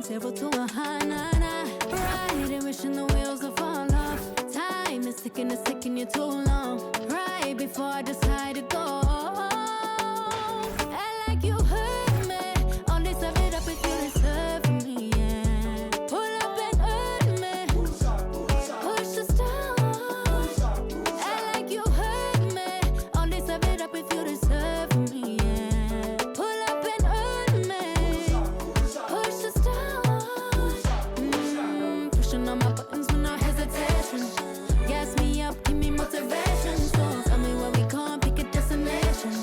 0 to 100. Right, and wishing the wheels will fall off. Time is ticking, it's taking you too long. Right before I decide to go. Act like you heard me. Only serve it up if you deserve for me, yeah. Pull up and hurt me. Push the stars. Act like you heard me. Only serve it up if you deserve for me, yeah. Pull up and hurt me. Push the stars. Pushing on my buttons with no hesitation. Gas me up, give me motivation. So tell me where we come, pick a destination.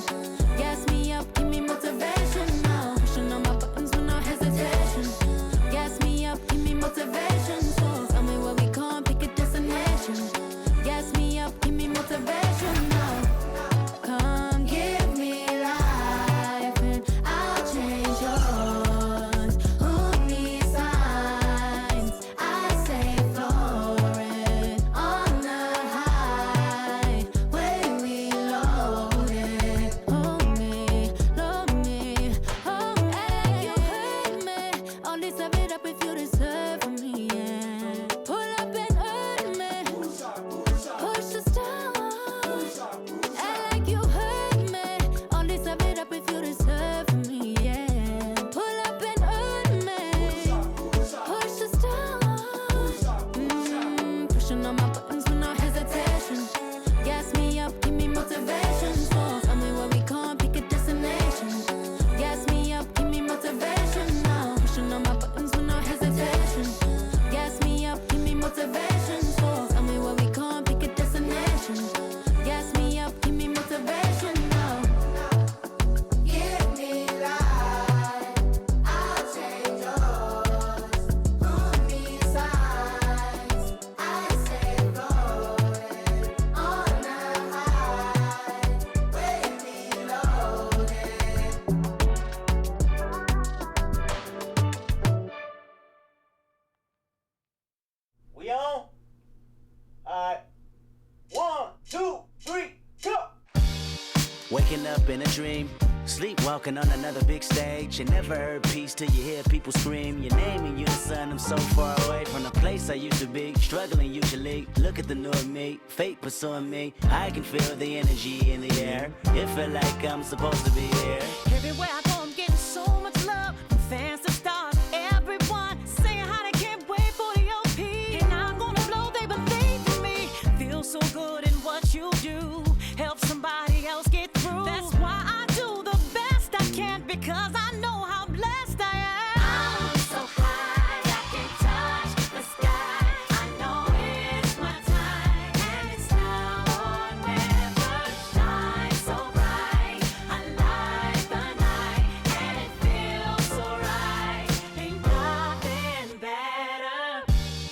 Gas me up, give me motivation now. Pushing on my buttons with no hesitation. Gas me up, give me motivation. So tell me where we come, pick a destination. Gas me up, give me motivation now. Come give me life and I'll change yours. Who needs signs? I say florid on the highway we loaded. Hold me, love me, hold me. You hurt me. Only serve it up if you deserve for me, yeah. Pull up and hurt me. Push the stars. Act like you heard me. Only serve it up if you deserve for me, yeah. Pull up and hurt me. Push the stars. Pushing on my buttons with no hesitation. Gas me up, give me motivation. So tell me where we come, pick a destination. Gas me up, give me motivation now. Pushing on my buttons with no hesitation. Gas me up, give me motivation. So tell me where we come, pick a destination. Gas me up, give me motivation now. Give me life, I'll change yours. Who needs signs? I say floated on the highway we loaded. We on? Alright. 1, 2, 3, go! Waking up in a dream, sleepwalking on another big stage. You never heard peace till you hear people scream your name in unison. I'm so far away from the place I used to be, struggling usually. Look at the new me, fate pursuing me. I can feel the energy in the air. It feel like I'm supposed to be here. Everywhere I go, I'm getting so much love from fans to stars. Everyone saying how they can't wait for the OP. And I'm gonna blow, they believe in me. Feel so good in what you do. Help somebody else get through. That's why I do the best I can, because I know how blessed I am. I'm so high, I can touch the sky. I know it's my time, and it's now or never. Shine so bright, I light the night, and it feels so right. Ain't nothing better.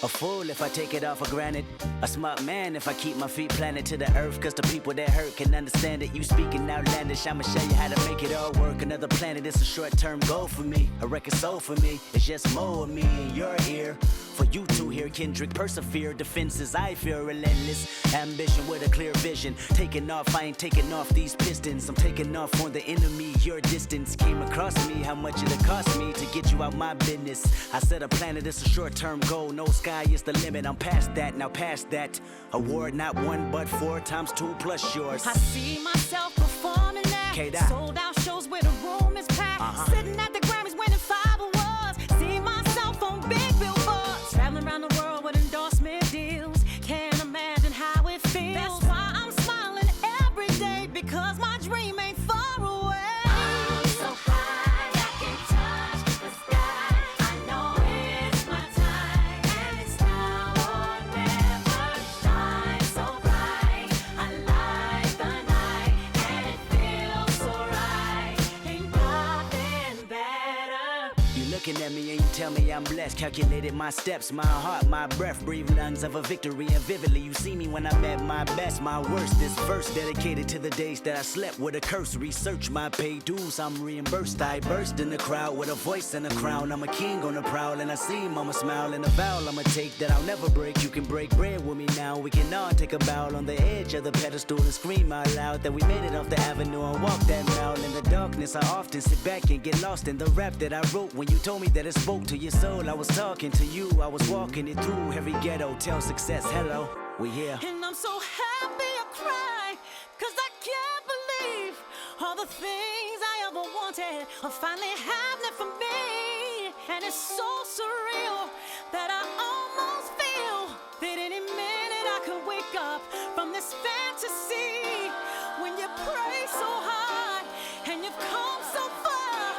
A fool if I take it all for granted. A smart man if I keep my feet planted to the earth. Cause the people that hurt can understand it. You speaking outlandish, I'ma show you how to make it all work. Another planet, it's a short-term goal for me. A record soul for me, it's just more of me in your ear. For you to hear Kendrick persevere. Defenses, I feel relentless. Ambition with a clear vision. Taking off, I ain't taking off these pistons. I'm taking off on the enemy. Your distance came across me. How much it'll cost me to get you out my business. I said a planet, it's a short-term goal. No sky is the limit. I'm past that, now past that. Award not 1 but 4 times 2 plus yours. I see myself performing that. K-Dot. Sold out shows where the room is packed. Sitting at the Grammys winning 5 awards. See myself on big billboards. Traveling around the world with endorsement deals. Can't imagine how it feels. That's why I'm smiling every day, because my dream ain't far away. I'm so high, I can touch the sky. I know it's my time, and it's now or never. Shine so bright, I light the night, and it feels so right. Ain't nothing better. You looking at me and you tell me I'm blessed. Calculated my steps, my heart, my breath. Breathe lungs of a victory, and vividly you see me when I'm at my best, my worst. This verse dedicated to the days that I slept with a curse. Research my paid dues, I'm reimbursed. I burst in the crowd with a voice and a crown. I'm a king on the prowl, and I see mama smile. And a vow I'ma take that I'll never break. You can break bread with me now. We can all take a bow on the edge of the pedestal and scream out loud that we made it off the avenue and walk that mile. In the darkness I often sit back and get lost in the rap that I wrote. When you told me that it spoke to your soul. I was talking to you, I was walking it through every ghetto. Tell success, hello, we here. And I'm so happy I cry, 'cause I can't believe all the things I ever wanted are finally happening for me. And it's so surreal that I almost feel that any minute I could wake up from this fantasy. When you pray so hard and you've come so far,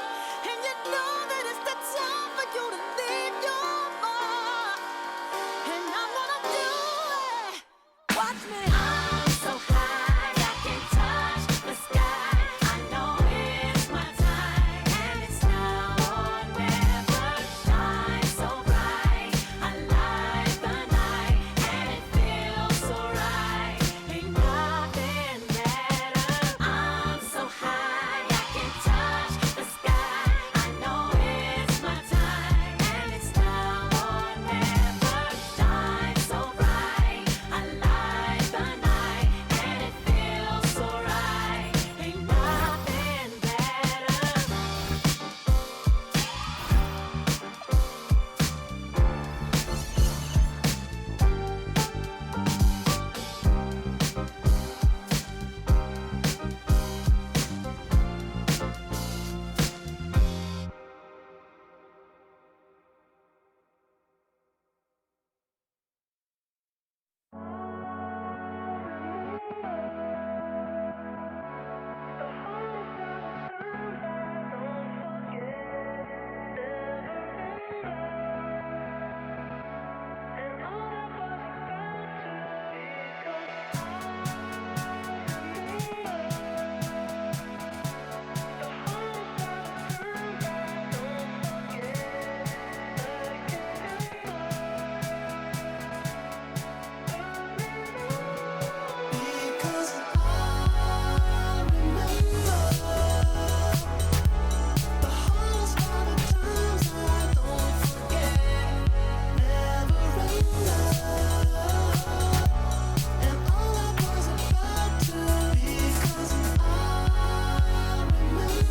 and you know that it's the time for you to leave your mark. And I'm gonna do it. Watch me. I'm so high I can touch the sky. I know it's my time, and it's now or never. Shine so bright, I light the night, and it feels so right. Ain't nothing better. I'm so high I can touch the sky. I know it's my time, and it's now or never. Shine so bright, I light the night, and it feels so right. Ain't nothing better. Because I remember the hardest part of times I don't forget, never enough, and all I was about to. Because I remember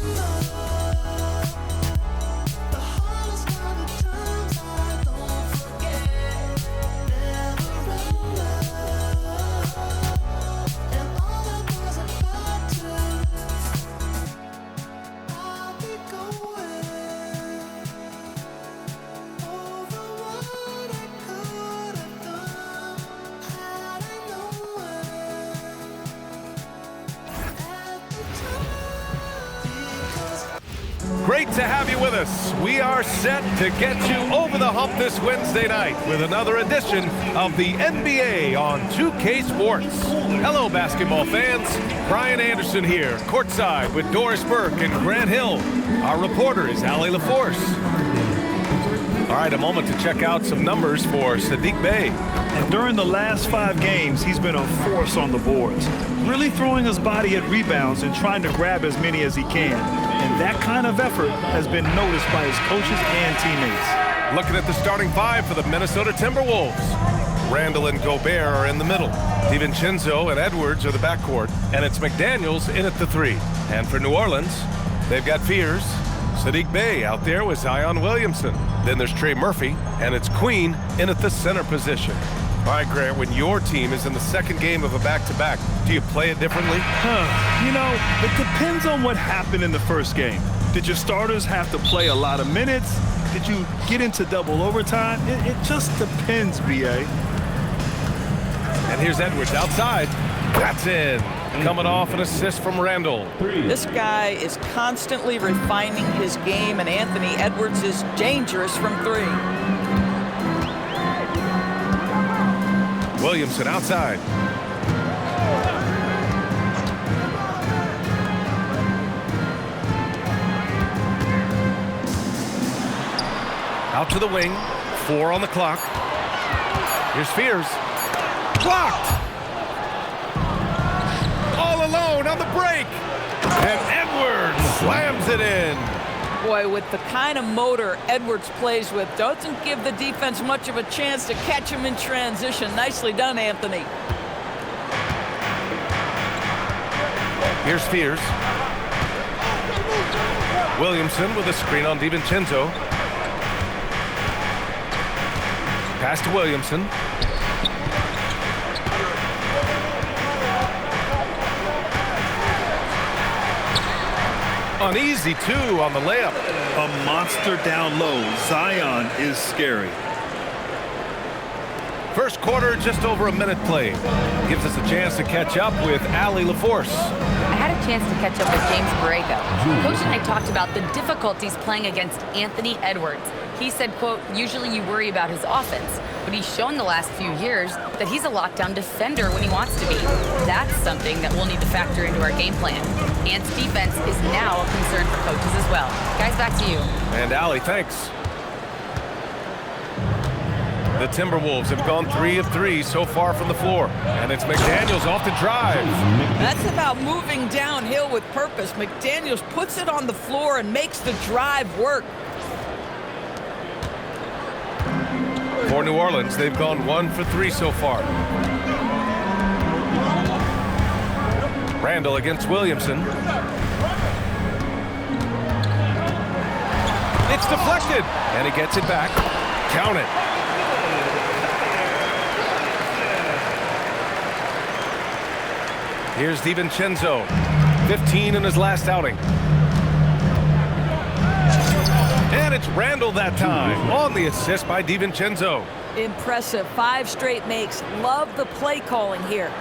the hardest part of times I don't forget, never enough. And all I was about to. I'll be going over what I could have done had I known at the time. Because Great to have you with us. We are set to get you over the hump this Wednesday night with another edition of the NBA on 2K Sports. Hello, basketball fans. Brian Anderson here, courtside with Doris Burke and Grant Hill. Our reporter is Allie LaForce. All right, a moment to check out some numbers for Saddiq Bey. And during the last 5 games, he's been a force on the boards, really throwing his body at rebounds and trying to grab as many as he can. And that kind of effort has been noticed by his coaches and teammates. Looking at the starting 5 for the Minnesota Timberwolves. Randall and Gobert are in the middle. DiVincenzo and Edwards are the backcourt. And it's McDaniels in at the 3. And for New Orleans, they've got Fears, Saddiq Bey out there with Zion Williamson. Then there's Trey Murphy, and it's Queen in at the center position. All right, Grant, when your team is in the second game of a back-to-back, do you play it differently? You know, it depends on what happened in the first game. Did your starters have to play a lot of minutes? Did you get into double overtime? It just depends, B.A. And here's Edwards outside. That's in. Coming off an assist from Randall. This guy is constantly refining his game, and Anthony Edwards is dangerous from 3. Williamson outside. Out to the wing. 4 on the clock. Here's Fears. Blocked. All alone on the break. And Edwards slams it in. Boy, with the kind of motor Edwards plays with, doesn't give the defense much of a chance to catch him in transition. Nicely done, Anthony. Here's Fears. Williamson with a screen on DiVincenzo. Pass to Williamson. Uneasy, too, on the layup. A monster down low. Zion is scary. First quarter, just over a minute played. Gives us a chance to catch up with Allie LaForce. I had a chance to catch up with James Borrego. Coach and I talked about the difficulties playing against Anthony Edwards. He said, quote, usually you worry about his offense, but he's shown the last few years that he's a lockdown defender when he wants to be. That's something that we'll need to factor into our game plan. Ant's defense is now a concern for coaches as well. Guys, back to you. And Allie, thanks. The Timberwolves have gone 3 of 3 so far from the floor. And it's McDaniels off the drive. That's about moving downhill with purpose. McDaniels puts it on the floor and makes the drive work. For New Orleans, they've gone 1 for 3 so far. Randall against Williamson. It's deflected, and he gets it back. Count it. Here's DiVincenzo, 15 in his last outing. And it's Randall that time on the assist by DiVincenzo. Impressive. 5 straight makes. Love the play calling here.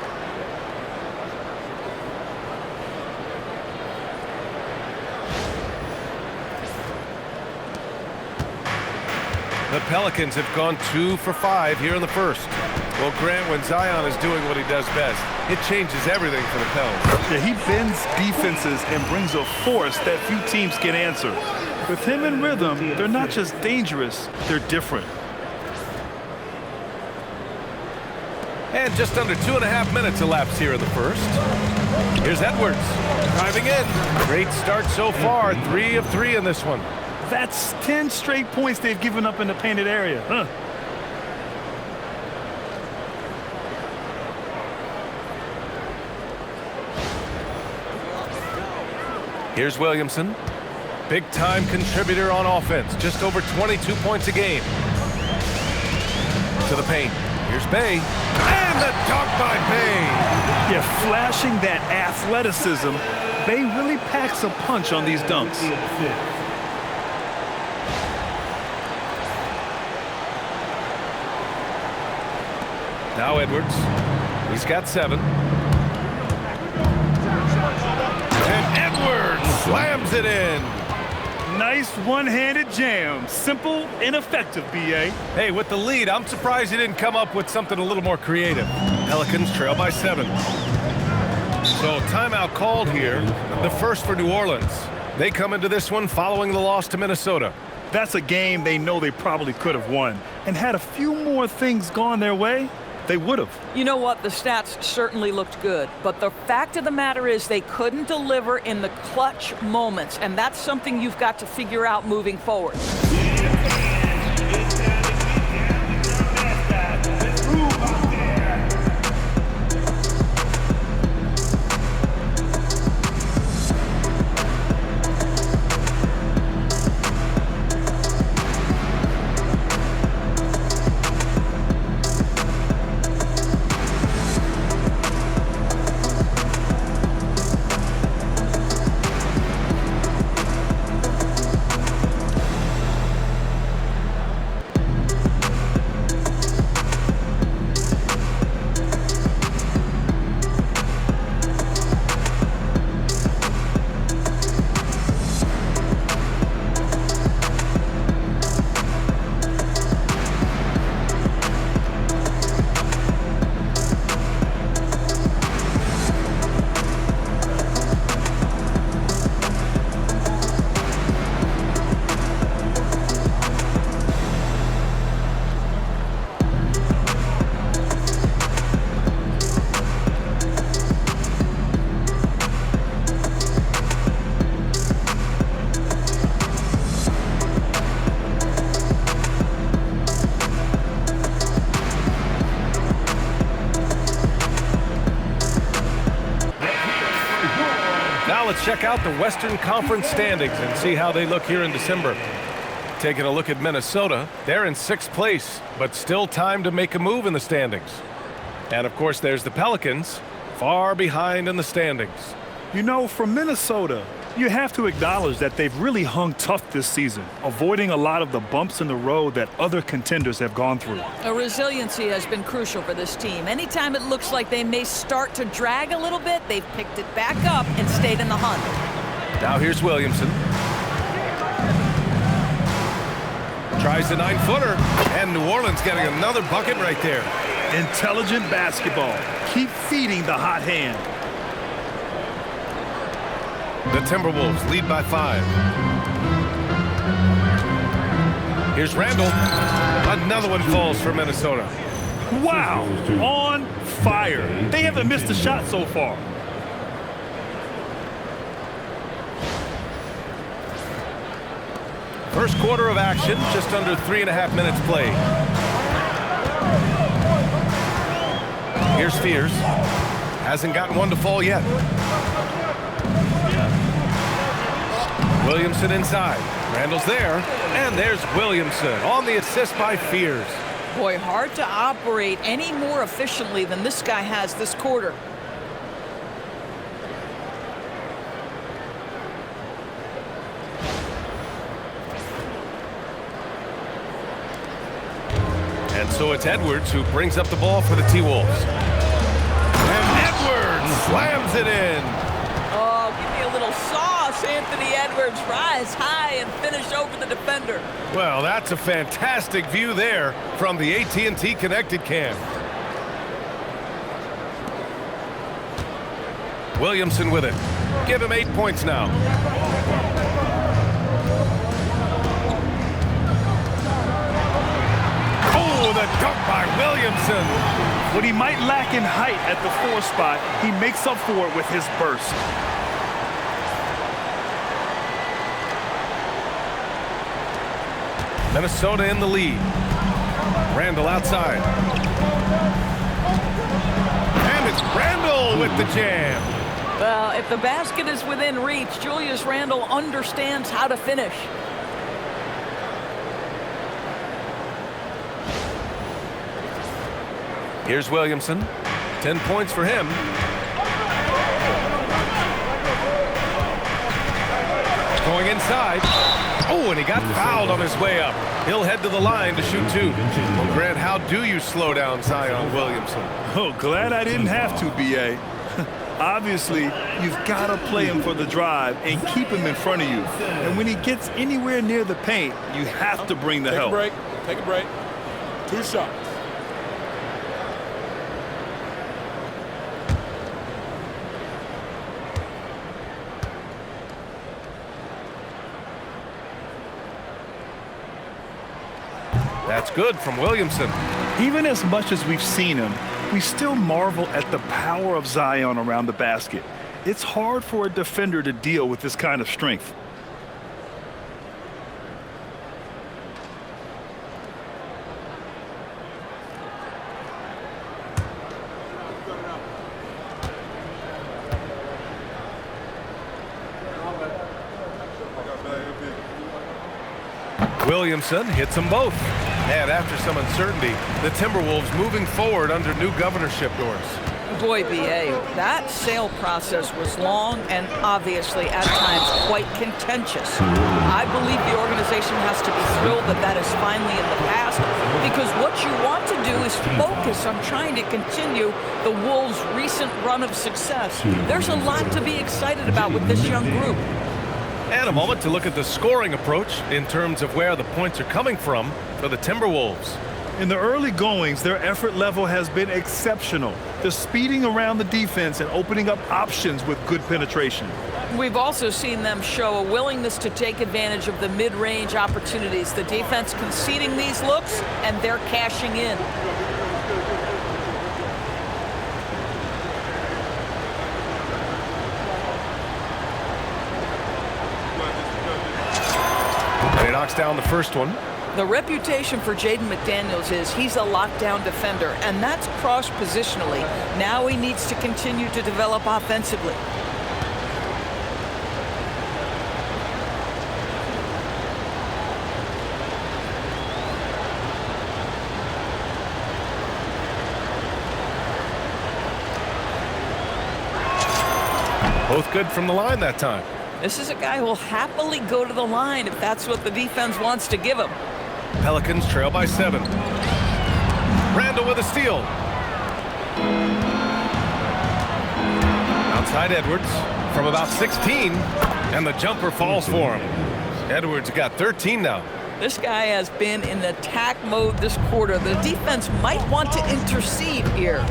The Pelicans have gone 2 for 5 here in the first. Well, Grant, when Zion is doing what he does best, it changes everything for the Pelicans. Yeah, he bends defenses and brings a force that few teams can answer. With him in rhythm, they're not just dangerous, they're different. And just under 2.5 minutes elapsed here in the first. Here's Edwards driving in. Great start so far, 3 of 3 in this one. That's 10 straight points they've given up in the painted area. Huh? Here's Williamson. Big-time contributor on offense. Just over 22 points a game. To the paint. Here's Bay. And the dunk by Bay. Yeah, flashing that athleticism. Bay really packs a punch on these dunks. Now Edwards. He's got 7. And Edwards slams it in. Nice one-handed jam. Simple and effective, B.A. Hey, with the lead, I'm surprised he didn't come up with something a little more creative. Pelicans trail by 7. So timeout called here, the first for New Orleans. They come into this one following the loss to Minnesota. That's a game they know they probably could have won. And had a few more things gone their way, they would have. You know what? The stats certainly looked good. But the fact of the matter is they couldn't deliver in the clutch moments. And that's something you've got to figure out moving forward. Now let's check out the Western Conference standings and see how they look here in December. Taking a look at Minnesota, they're in 6th place, but still time to make a move in the standings. And of course, there's the Pelicans, far behind in the standings. You know, for Minnesota, you have to acknowledge that they've really hung tough this season, avoiding a lot of the bumps in the road that other contenders have gone through. Resiliency has been crucial for this team. Anytime it looks like they may start to drag a little bit, they've picked it back up and stayed in the hunt. Now here's Williamson. Tries the 9-footer, and New Orleans getting another bucket right there. Intelligent basketball. Keep feeding the hot hand. The Timberwolves lead by 5. Here's Randall. Another one falls for Minnesota. Wow, on fire. They haven't missed a shot so far. First quarter of action, just under 3.5 minutes played. Here's Fears. Hasn't gotten one to fall yet. Williamson inside. Randall's there. And there's Williamson on the assist by Fears. Boy, hard to operate any more efficiently than this guy has this quarter. And so it's Edwards who brings up the ball for the T-Wolves. And Edwards slams it in. Oh, give me a little sauce, Anthony Edwards. Rise high and finish over the defender. Well, that's a fantastic view there from the AT&T Connected Cam. Williamson with it. Give him 8 points now. Oh, the dunk by Williamson. What he might lack in height at the 4 spot, he makes up for it with his burst. Minnesota in the lead. Randall outside. And it's Randall with the jam. Well, if the basket is within reach, Julius Randle understands how to finish. Here's Williamson. 10 points for him. Going inside. Oh, and he got fouled on his way up. He'll head to the line to shoot 2. Well, Grant, how do you slow down Zion Williamson? Oh, glad I didn't have to, B.A. Obviously, you've got to play him for the drive and keep him in front of you. And when he gets anywhere near the paint, you have to bring the help. Take a break. 2 shots. That's good from Williamson. Even as much as we've seen him, we still marvel at the power of Zion around the basket. It's hard for a defender to deal with this kind of strength. Williamson hits them both. And after some uncertainty, the Timberwolves moving forward under new governorship doors. Boy, B.A., that sale process was long and obviously at times quite contentious. I believe the organization has to be thrilled that that is finally in the past, because what you want to do is focus on trying to continue the Wolves' recent run of success. There's a lot to be excited about with this young group. And a moment to look at the scoring approach in terms of where the points are coming from for the Timberwolves. In the early goings, their effort level has been exceptional. They're speeding around the defense and opening up options with good penetration. We've also seen them show a willingness to take advantage of the mid-range opportunities. The defense conceding these looks, and they're cashing in. And he knocks down the first one. The reputation for Jaden McDaniels is he's a lockdown defender, and that's cross-positionally. Now he needs to continue to develop offensively. Both good from the line that time. This is a guy who will happily go to the line if that's what the defense wants to give him. Pelicans trail by 7. Randall with a steal. Outside Edwards from about 16, and the jumper falls for him. Edwards got 13 now. This guy has been in attack mode this quarter. The defense might want to intercede here.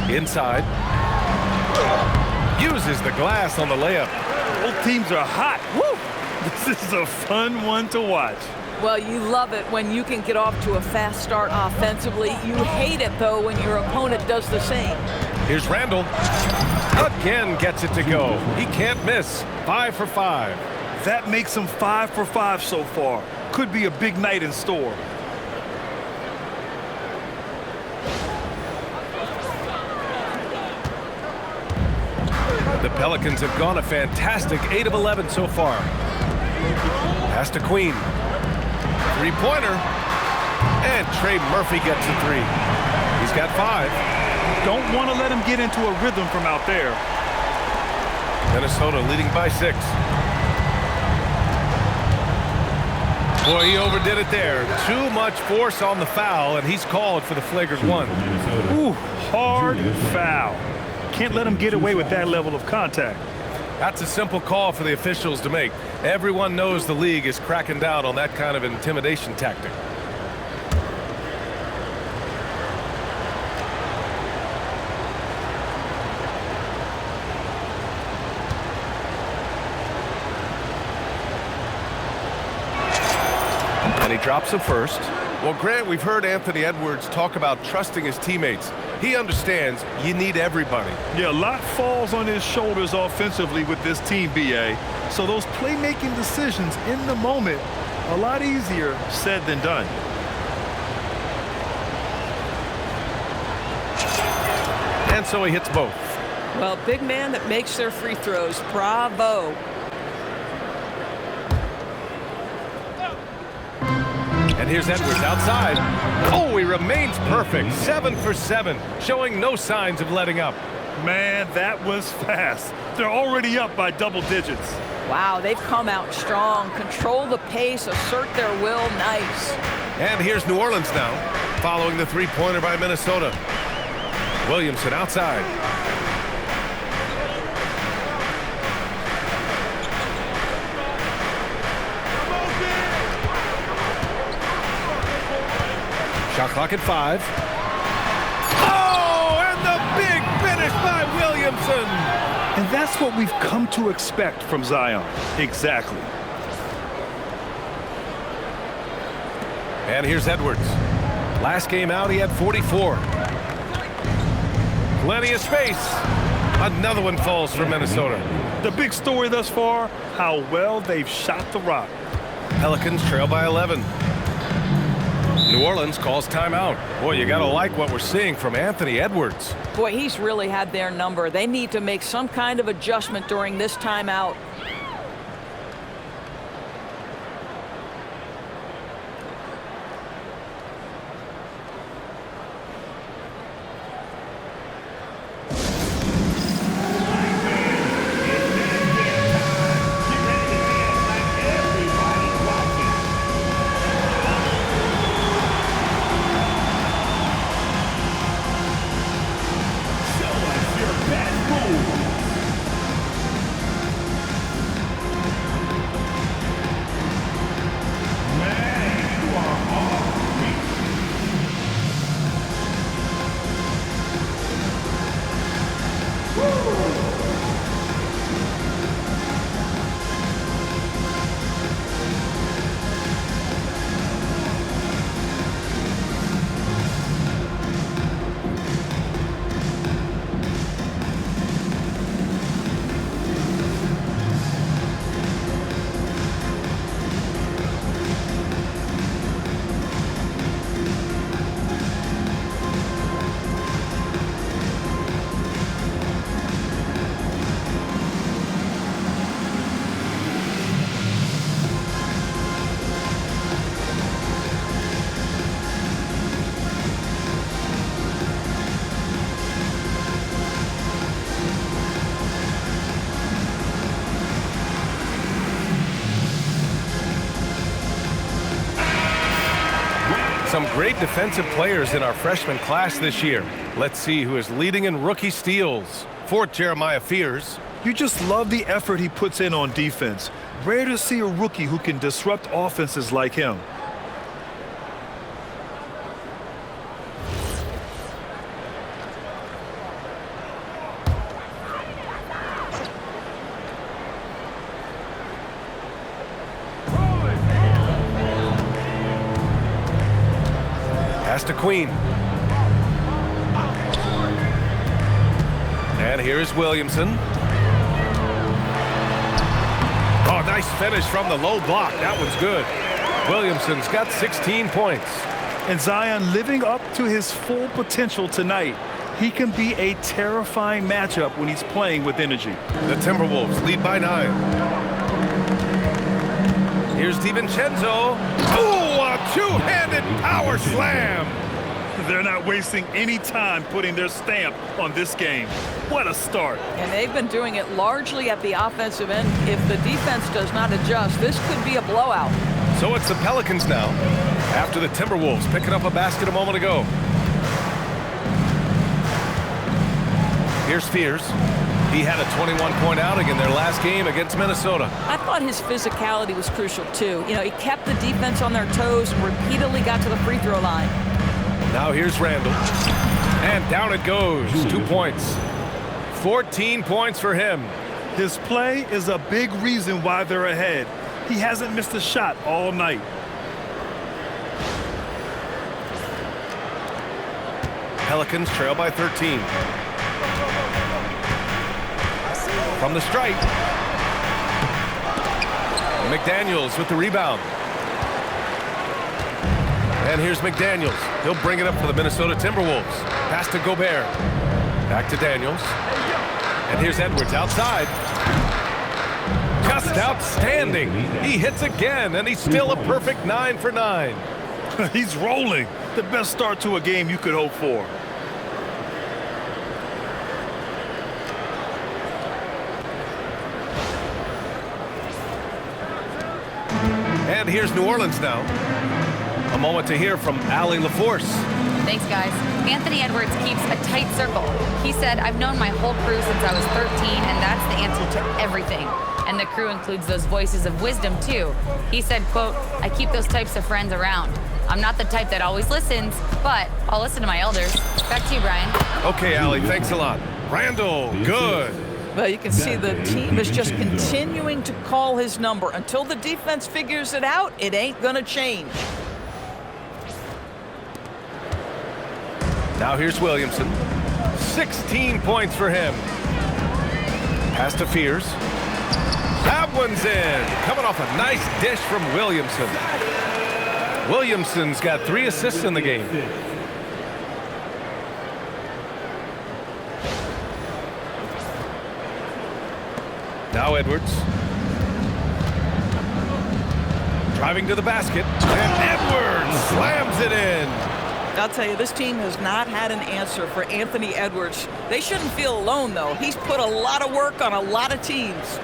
Inside. Uses the glass on the layup. Both teams are hot. Woo! This is a fun one to watch. Well, you love it when you can get off to a fast start offensively. You hate it, though, when your opponent does the same. Here's Randall. Again gets it to go. He can't miss. 5 for 5. That makes him 5 for 5 so far. Could be a big night in store. The Pelicans have gone a fantastic 8 of 11 so far. Pass to Queen. Three-pointer. And Trey Murphy gets a 3. He's got 5. Don't want to let him get into a rhythm from out there. Minnesota leading by 6. Boy, he overdid it there. Too much force on the foul, and he's called for the flagrant 1. Ooh, hard foul. Can't let him get away with that level of contact. That's a simple call for the officials to make. Everyone knows the league is cracking down on that kind of intimidation tactic. And he drops it first. Well, Grant, we've heard Anthony Edwards talk about trusting his teammates. He understands you need everybody. Yeah, a lot falls on his shoulders offensively with this team, BA. So those playmaking decisions in the moment, a lot easier said than done. And so he hits both. Well, big man that makes their free throws. Bravo. And here's Edwards outside. Oh, he remains perfect. 7 for 7, showing no signs of letting up. Man, that was fast. They're already up by double digits. Wow, they've come out strong. Control the pace, assert their will. Nice. And here's New Orleans now, following the three-pointer by Minnesota. Williamson outside. Shot clock at 5. Oh, and the big finish by Williamson. And that's what we've come to expect from Zion. Exactly. And here's Edwards. Last game out, he had 44. Plenty of space. Another one falls for Minnesota. The big story thus far, how well they've shot the rock. Pelicans trail by 11. New Orleans calls timeout. Boy, you got to like what we're seeing from Anthony Edwards. Boy, he's really had their number. They need to make some kind of adjustment during this timeout. Some great defensive players in our freshman class this year. Let's see who is leading in rookie steals. For Jeremiah Fears. You just love the effort he puts in on defense. Rare to see a rookie who can disrupt offenses like him. Pass to Queen. And here's Williamson. Oh, nice finish from the low block. That one's good. Williamson's got 16 points. And Zion living up to his full potential tonight. He can be a terrifying matchup when he's playing with energy. The Timberwolves lead by 9. Here's DiVincenzo. Ooh, a two-handed power slam. They're not wasting any time putting their stamp on this game. What a start. And they've been doing it largely at the offensive end. If the defense does not adjust, this could be a blowout. So it's the Pelicans now, after the Timberwolves picking up a basket a moment ago. Here's Fears. He had a 21-point outing in their last game against Minnesota. I thought his physicality was crucial, too. You know, he kept the defense on their toes and repeatedly got to the free throw line. Now here's Randall. And down it goes. 2 points. 14 points for him. His play is a big reason why they're ahead. He hasn't missed a shot all night. Pelicans trail by 13. From the stripe. McDaniels with the rebound. And here's McDaniels. He'll bring it up for the Minnesota Timberwolves. Pass to Gobert. Back to Daniels. And here's Edwards outside. Just outstanding. He hits again, and he's still a perfect 9 for 9. He's rolling. The best start to a game you could hope for. And here's New Orleans now. A moment to hear from Allie LaForce. Thanks, guys. Anthony Edwards keeps a tight circle. He said, I've known my whole crew since I was 13, and that's the answer to everything. And the crew includes those voices of wisdom, too. He said, quote, I keep those types of friends around. I'm not the type that always listens, but I'll listen to my elders. Back to you, Brian. Okay, Allie, thanks a lot. Randall, good. Well, you can see the team is just continuing to call his number. Until the defense figures it out, it ain't going to change. Now here's Williamson. 16 points for him. Pass to Fears. That one's in. Coming off a nice dish from Williamson. Williamson's got 3 assists in the game. Now Edwards. Driving to the basket. And Edwards slams it in. I'll tell you, this team has not had an answer for Anthony Edwards. They shouldn't feel alone, though. He's put a lot of work on a lot of teams.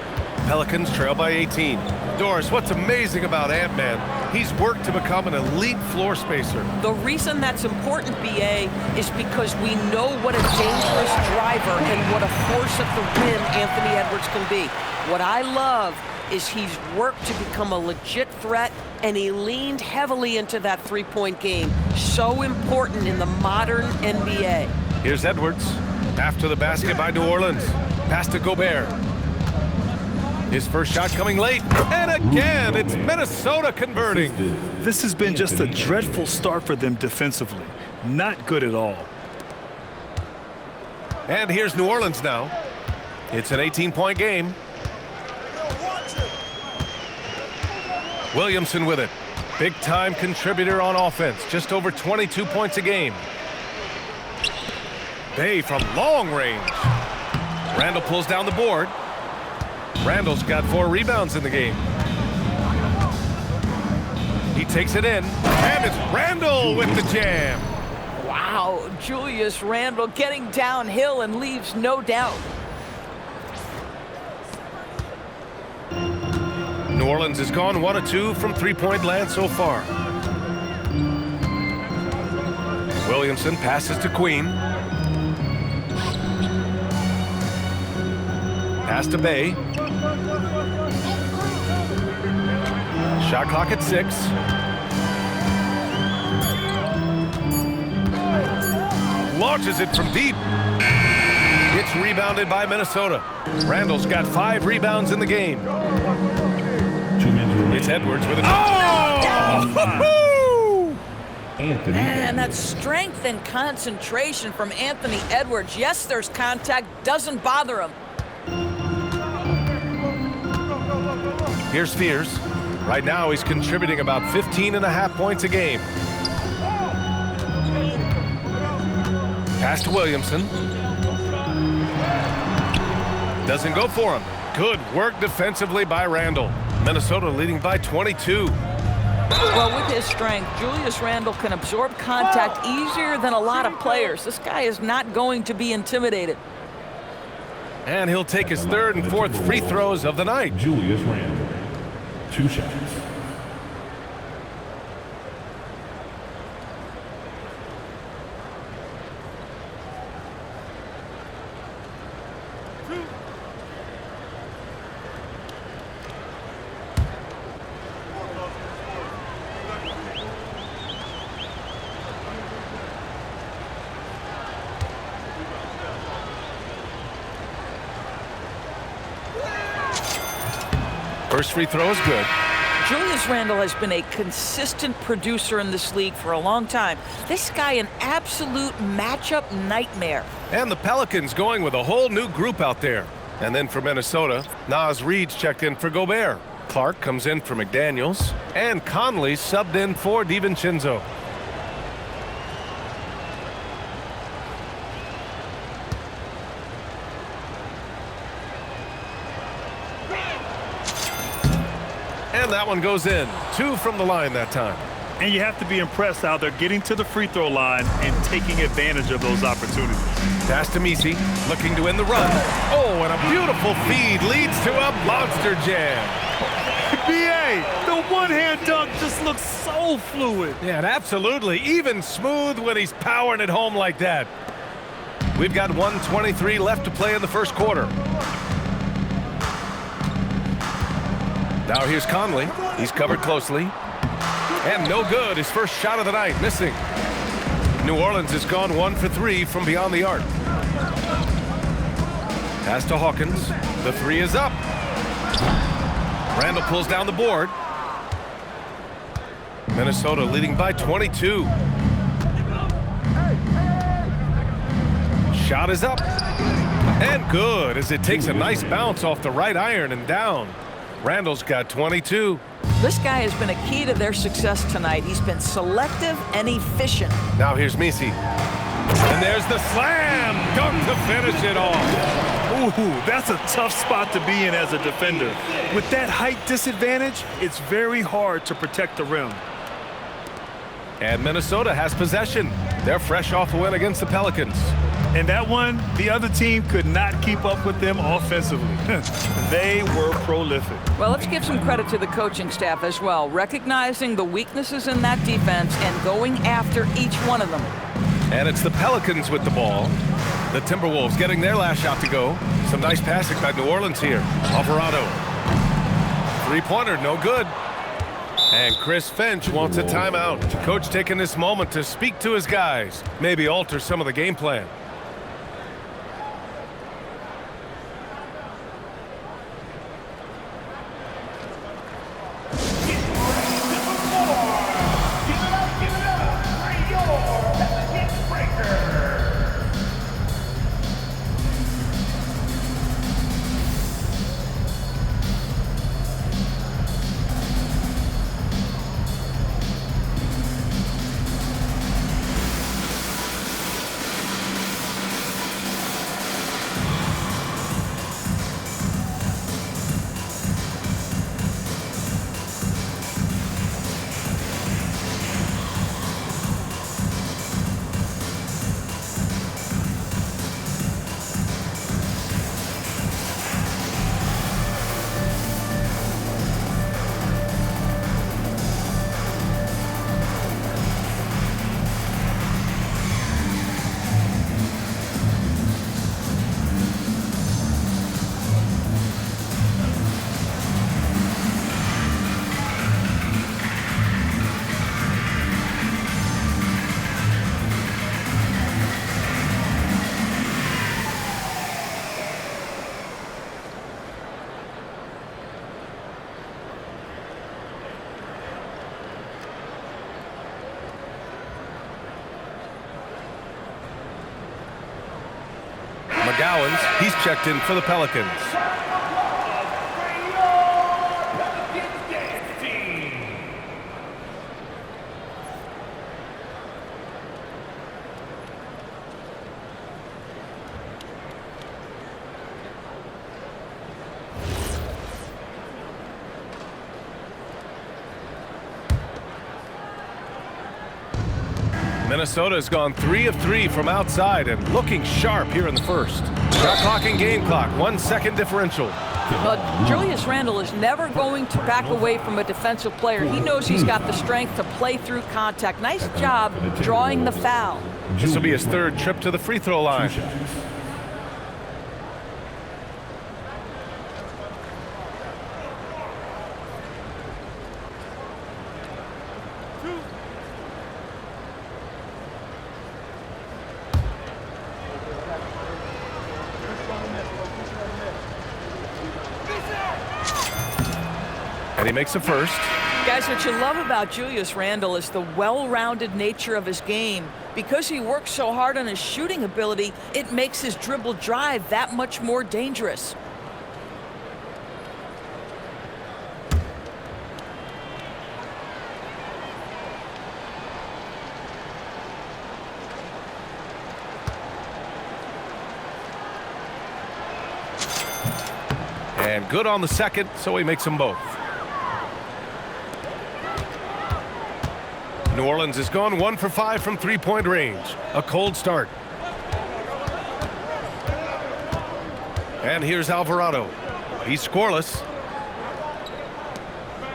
Pelicans trail by 18. Doris, what's amazing about Ant-Man? He's worked to become an elite floor spacer. The reason that's important, BA, is because we know what a dangerous driver and what a force at the rim Anthony Edwards can be. What I love is he's worked to become a legit threat, and he leaned heavily into that three-point game. So important in the modern NBA. Here's Edwards. After the basket by New Orleans. Pass to Gobert. His first shot coming late. And again, it's Minnesota converting. This has been just a dreadful start for them defensively. Not good at all. And here's New Orleans now. It's an 18-point game. Williamson with it. Big-time contributor on offense. Just over 22 points a game. Bay from long range. Randall pulls down the board. Randall's got 4 rebounds in the game. He takes it in. And it's Randall with the jam. Wow, Julius Randle getting downhill and leaves no doubt. New Orleans has gone 1 of 2 from three-point land so far. Williamson passes to Queen. Pass to Bay. Shot clock at 6. Launches it from deep. It's rebounded by Minnesota. Randall's got 5 rebounds in the game. It's Edwards with a... Oh! Man, that strength and concentration from Anthony Edwards. Yes, there's contact. Doesn't bother him. Here's Fears. Right now, he's contributing about 15.5 points a game. Pass to Williamson. Doesn't go for him. Good work defensively by Randall. Minnesota leading by 22. Well, with his strength, Julius Randle can absorb contact easier than a lot of players. This guy is not going to be intimidated. And he'll take his 3rd and 4th free throws of the night. Julius Randle, 2 shots. First free throw is good. Julius Randle has been a consistent producer in this league for a long time. This guy, an absolute matchup nightmare. And the Pelicans going with a whole new group out there. And then for Minnesota, Naz Reid's checked in for Gobert. Clark comes in for McDaniels. And Conley subbed in for DiVincenzo. And that one goes in. 2 from the line that time. And you have to be impressed how they're getting to the free throw line and taking advantage of those opportunities. Pass to Messi, looking to win the run. Oh, and a beautiful feed leads to a monster jam. B.A., the one-hand dunk just looks so fluid. Yeah, and absolutely. Even smooth when he's powering it home like that. We've got 1:23 left to play in the first quarter. Now here's Conley. He's covered closely. And no good. His first shot of the night, missing. New Orleans has gone 1 for 3 from beyond the arc. Pass to Hawkins. The 3 is up. Randall pulls down the board. Minnesota leading by 22. Shot is up. And good as it takes a nice bounce off the right iron and down. Randall's got 22. This guy has been a key to their success tonight. He's been selective and efficient. Now here's Messi. And there's the slam dunk to finish it off. Ooh, that's a tough spot to be in as a defender. With that height disadvantage, it's very hard to protect the rim. And Minnesota has possession. They're fresh off a win against the Pelicans. And that one, the other team could not keep up with them offensively. They were prolific. Well, let's give some credit to the coaching staff as well, recognizing the weaknesses in that defense and going after each one of them. And it's the Pelicans with the ball. The Timberwolves getting their last shot to go. Some nice passing by New Orleans here. Alvarado. Three-pointer, no good. And Chris Finch wants a timeout. Coach taking this moment to speak to his guys. Maybe alter some of the game plan. Gowans, he's checked in for the Pelicans. Minnesota has gone 3 of 3 from outside and looking sharp here in the first. Shot clock and game clock, 1 second differential. But Julius Randle is never going to back away from a defensive player. He knows he's got the strength to play through contact. Nice job drawing the foul. This will be his third trip to the free throw line. And he makes a first. Guys, what you love about Julius Randle is the well-rounded nature of his game. Because he works so hard on his shooting ability, it makes his dribble drive that much more dangerous. And good on the second, so he makes them both. New Orleans has gone 1 for 5 from three-point range. A cold start. And here's Alvarado. He's scoreless.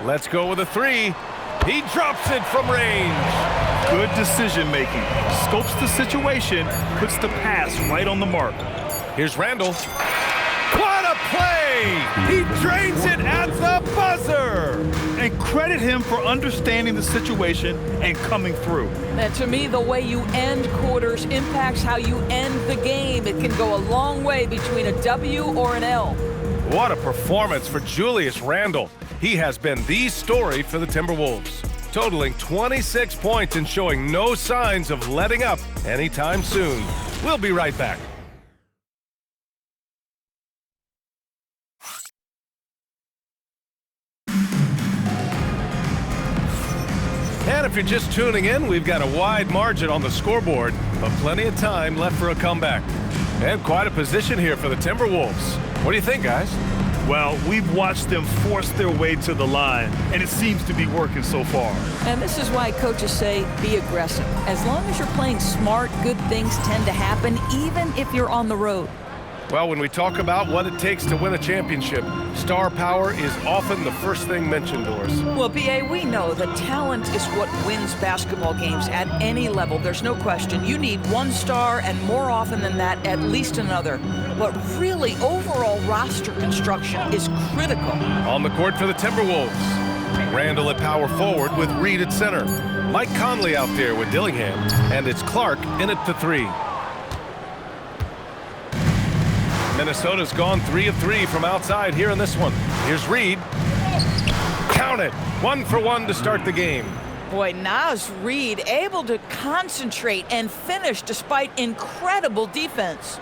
Let's go with a three. He drops it from range. Good decision making. Scopes the situation, puts the pass right on the mark. Here's Randle. What a play! He drains it at the buzzer! And credit him for understanding the situation and coming through. And to me, the way you end quarters impacts how you end the game. It can go a long way between a W or an L. What a performance for Julius Randle. He has been the story for the Timberwolves, totaling 26 points and showing no signs of letting up anytime soon. We'll be right back. And if you're just tuning in, we've got a wide margin on the scoreboard, but plenty of time left for a comeback. And quite a position here for the Timberwolves. What do you think, guys? Well, we've watched them force their way to the line, and it seems to be working so far. And this is why coaches say be aggressive. As long as you're playing smart, good things tend to happen, even if you're on the road. Well, when we talk about what it takes to win a championship, star power is often the first thing mentioned, Doris. Well, B.A., we know that talent is what wins basketball games at any level. There's no question. You need one star, and more often than that, at least another. But really, overall roster construction is critical. On the court for the Timberwolves, Randle at power forward with Reed at center. Mike Conley out there with Dillingham, and it's Clark in at the three. Minnesota's gone 3 of 3 from outside here in this one. Here's Reed. Count it. 1 for 1 to start the game. Boy, Naz Reed able to concentrate and finish despite incredible defense.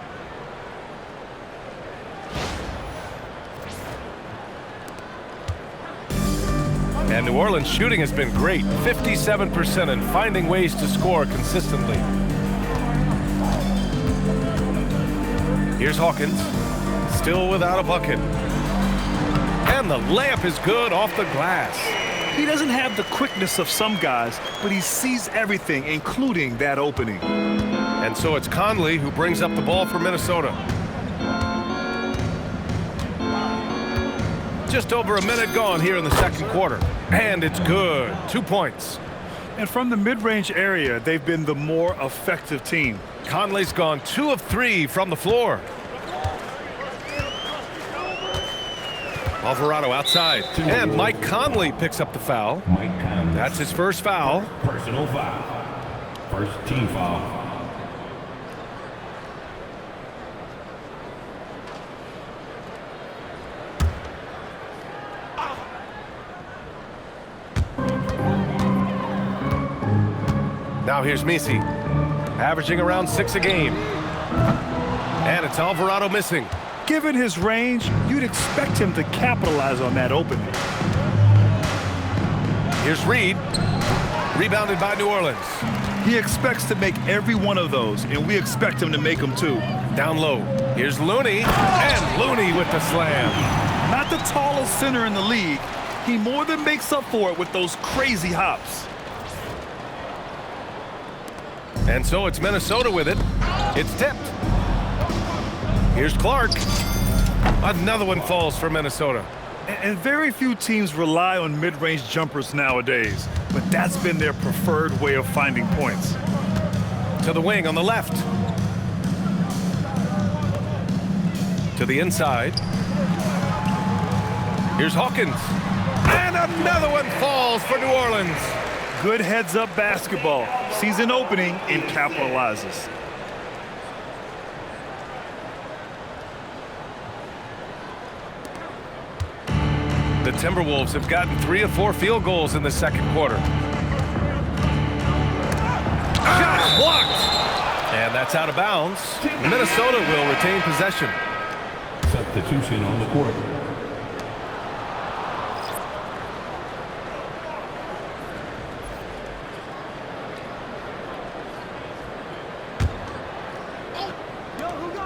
And New Orleans shooting has been great. 57% and finding ways to score consistently. Here's Hawkins, still without a bucket. And the layup is good off the glass. He doesn't have the quickness of some guys, but he sees everything, including that opening. And so it's Conley who brings up the ball for Minnesota. Just over a minute gone here in the second quarter. And it's good. 2 points. And from the mid-range area, they've been the more effective team. Conley's gone 2 of 3 from the floor. Alvarado outside. And Mike Conley picks up the foul. That's his first foul. Personal foul. First team foul. Now here's Misi, averaging around 6 a game. And it's Alvarado missing. Given his range, you'd expect him to capitalize on that opening. Here's Reed. Rebounded by New Orleans. He expects to make every one of those, and we expect him to make them too. Down low. Here's Looney. And Looney with the slam. Not the tallest center in the league, he more than makes up for it with those crazy hops. And so it's Minnesota with it. It's tipped. Here's Clark. Another one falls for Minnesota. And very few teams rely on mid-range jumpers nowadays, but that's been their preferred way of finding points. To the wing on the left. To the inside. Here's Hawkins. And another one falls for New Orleans. Good heads-up basketball. Sees an opening and capitalizes. The Timberwolves have gotten 3 of 4 field goals in the second quarter. Shot blocked! And that's out of bounds. Minnesota will retain possession. Substitution on the court.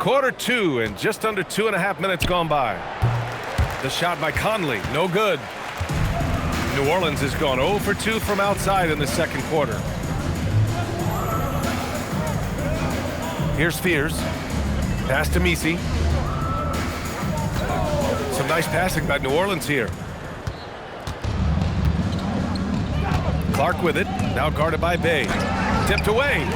Quarter 2 and just under 2.5 minutes gone by. The shot by Conley, no good. New Orleans has gone 0 for 2 from outside in the second quarter. Here's Fears. Pass to Messi. Some nice passing by New Orleans here. Clark with it, now guarded by Bay. Tipped away.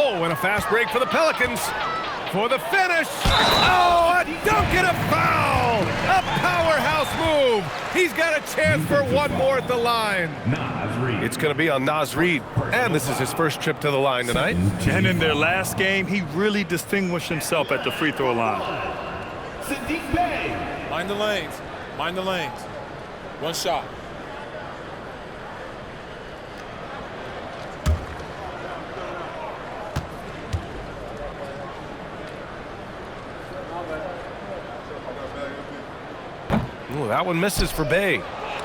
Oh, and a fast break for the Pelicans. For the finish. Oh, a dunk and a foul. A powerhouse move. He's got a chance for one more at the line. It's going to be on Naz Reid. And this is his first trip to the line tonight. And in their last game, he really distinguished himself at the free throw line. Mind the lanes. Mind the lanes. One shot. Ooh, that one misses for Bay.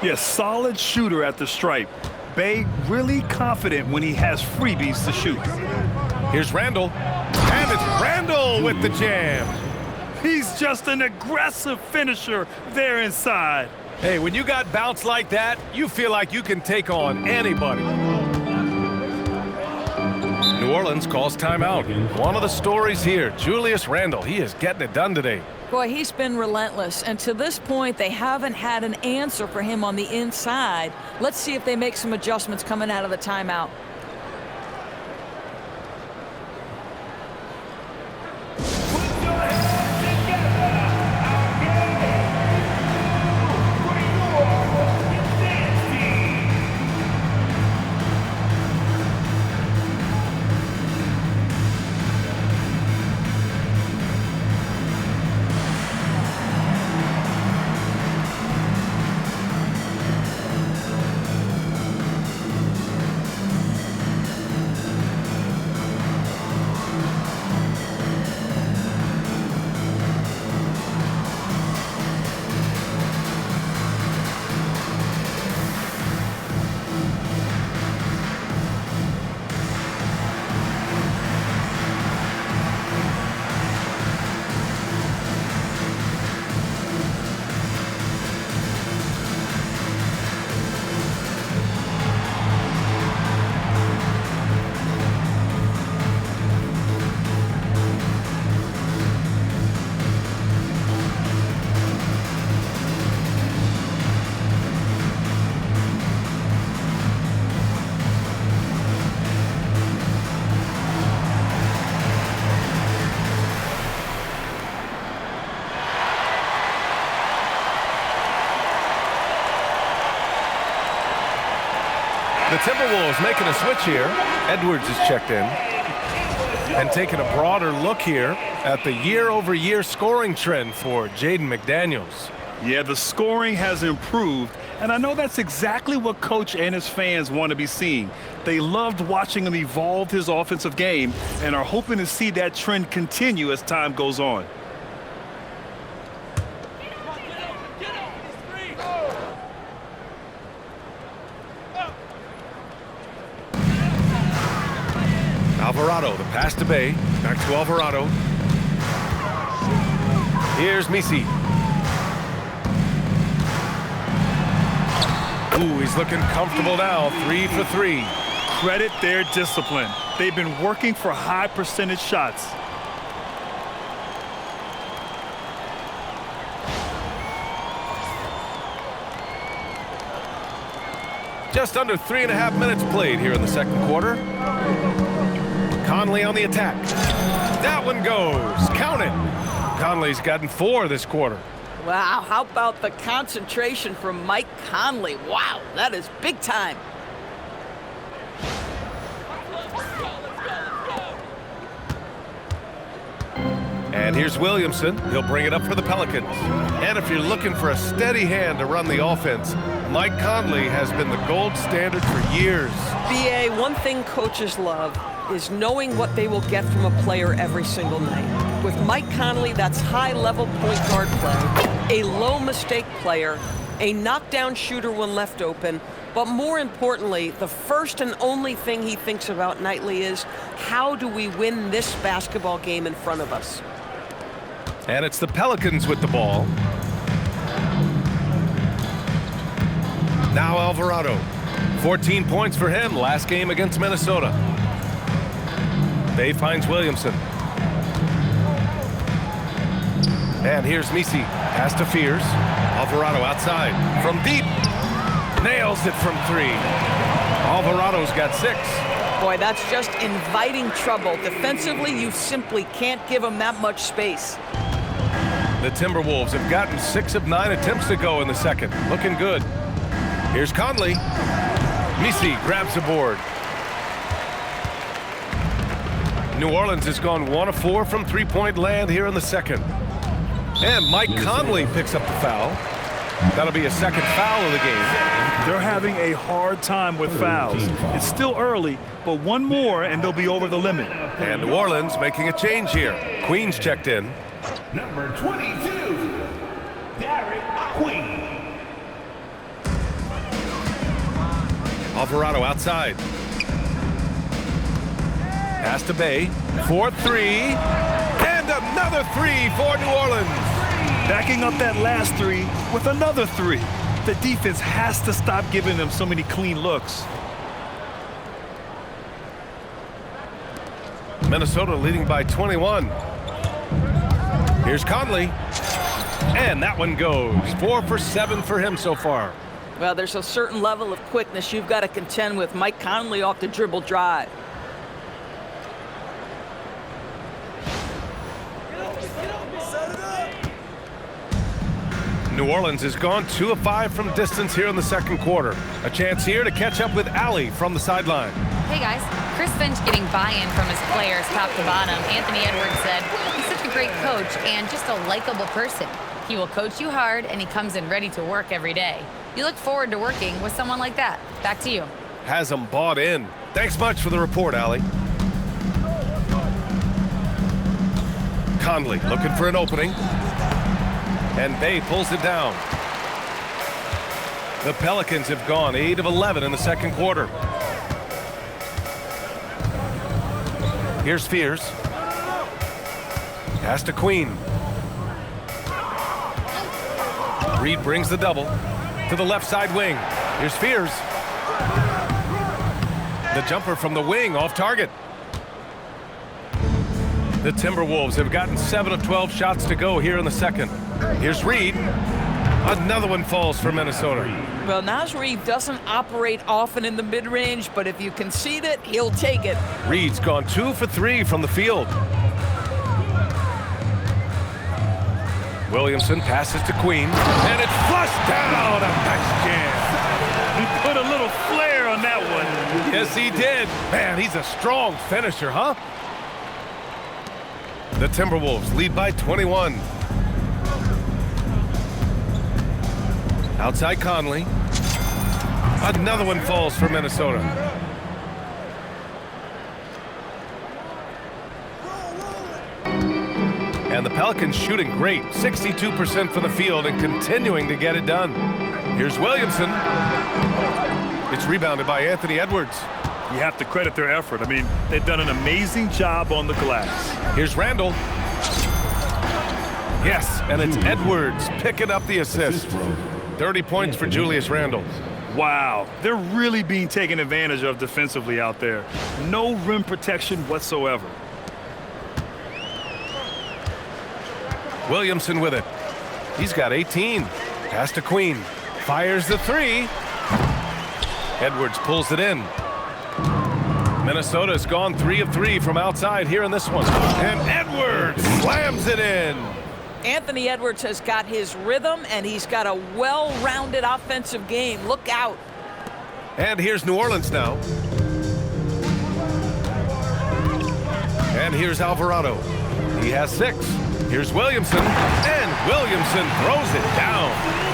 Yeah, solid shooter at the stripe. Bay really confident when he has freebies to shoot. Here's Randall. And it's Randall with the jam. He's just an aggressive finisher there inside. Hey, when you got bounce like that, you feel like you can take on anybody. New Orleans calls timeout. One of the stories here, Julius Randle. He is getting it done today. Boy, he's been relentless, and to this point, they haven't had an answer for him on the inside. Let's see if they make some adjustments coming out of the timeout. The Timberwolves making a switch here. Edwards is checked in. And taking a broader look here at the year-over-year scoring trend for Jaden McDaniels. Yeah, the scoring has improved And I know that's exactly what Coach and his fans want to be seeing. They loved watching him evolve his offensive game and are hoping to see that trend continue as time goes on. Alvarado, the pass to Bay. Back to Alvarado. Here's Misi. Ooh, he's looking comfortable now. 3 for 3. Credit their discipline. They've been working for high percentage shots. Just under 3.5 minutes played here in the second quarter. Conley on the attack. That one goes. Count it. Conley's gotten 4 this quarter. Wow, how about the concentration from Mike Conley? Wow, that is big time. And here's Williamson. He'll bring it up for the Pelicans. And if you're looking for a steady hand to run the offense, Mike Conley has been the gold standard for years. BA, one thing coaches love is knowing what they will get from a player every single night. With Mike Conley, that's high-level point guard play, a low-mistake player, a knockdown shooter when left open, but more importantly, the first and only thing he thinks about nightly is, how do we win this basketball game in front of us? And it's the Pelicans with the ball. Now Alvarado. 14 points for him last game against Minnesota. Bay finds Williamson. And here's Misi. Pass to Fears. Alvarado outside. From deep. Nails it from 3. Alvarado's got 6. Boy, that's just inviting trouble. Defensively, you simply can't give him that much space. The Timberwolves have gotten 6 of 9 attempts to go in the second. Looking good. Here's Conley. Misi grabs the board. New Orleans has gone 1 of 4 from three-point land here in the second. And Mike Conley picks up the foul. That'll be a second foul of the game. They're having a hard time with fouls. It's still early, but one more and they'll be over the limit. And New Orleans making a change here. Queen's checked in. Number 22, Derek Queen. Alvarado outside. Pass to Bay. 4-3. And another 3 for New Orleans. Backing up that last 3 with another 3. The defense has to stop giving them so many clean looks. Minnesota leading by 21. Here's Conley. And that one goes. 4 for 7 for him so far. Well, there's a certain level of quickness you've got to contend with Mike Conley off the dribble drive. New Orleans has gone 2 of 5 from distance here in the second quarter. A chance here to catch up with Allie from the sideline. Hey guys, Chris Finch getting buy-in from his players top to bottom. Anthony Edwards said, he's such a great coach and just a likable person. He will coach you hard and he comes in ready to work every day. You look forward to working with someone like that. Back to you. Has them bought in. Thanks much for the report, Allie. Conley looking for an opening. And Bay pulls it down. The Pelicans have gone 8 of 11 in the second quarter. Here's Fears. Pass to Queen. Reed brings the double to the left side wing. Here's Fears. The jumper from the wing off target. The Timberwolves have gotten 7 of 12 shots to go here in the second. Here's Reed. Another one falls for Minnesota. Well, Naz Reid doesn't operate often in the mid-range, but if you concede it, he'll take it. Reed's gone 2 for 3 from the field. Williamson passes to Queen, and it's flushed down. A nice jam. He put a little flair on that one. Yes, he did. Man, he's a strong finisher, huh? The Timberwolves lead by 21. Outside Conley. Another one falls for Minnesota. And the Pelicans shooting great, 62% from the field and continuing to get it done. Here's Williamson. It's rebounded by Anthony Edwards. You have to credit their effort. I mean, they've done an amazing job on the glass. Here's Randall. Yes, and it's Edwards picking up the assist. 30 points for Julius Randle. Wow, they're really being taken advantage of defensively out there. No rim protection whatsoever. Williamson with it. He's got 18. Pass to Queen. Fires the three. Edwards pulls it in. Minnesota's gone 3 of 3 from outside here in this one. And Edwards slams it in. Anthony Edwards has got his rhythm, and he's got a well-rounded offensive game. Look out. And here's New Orleans now. And here's Alvarado. He has 6. Here's Williamson, and Williamson throws it down.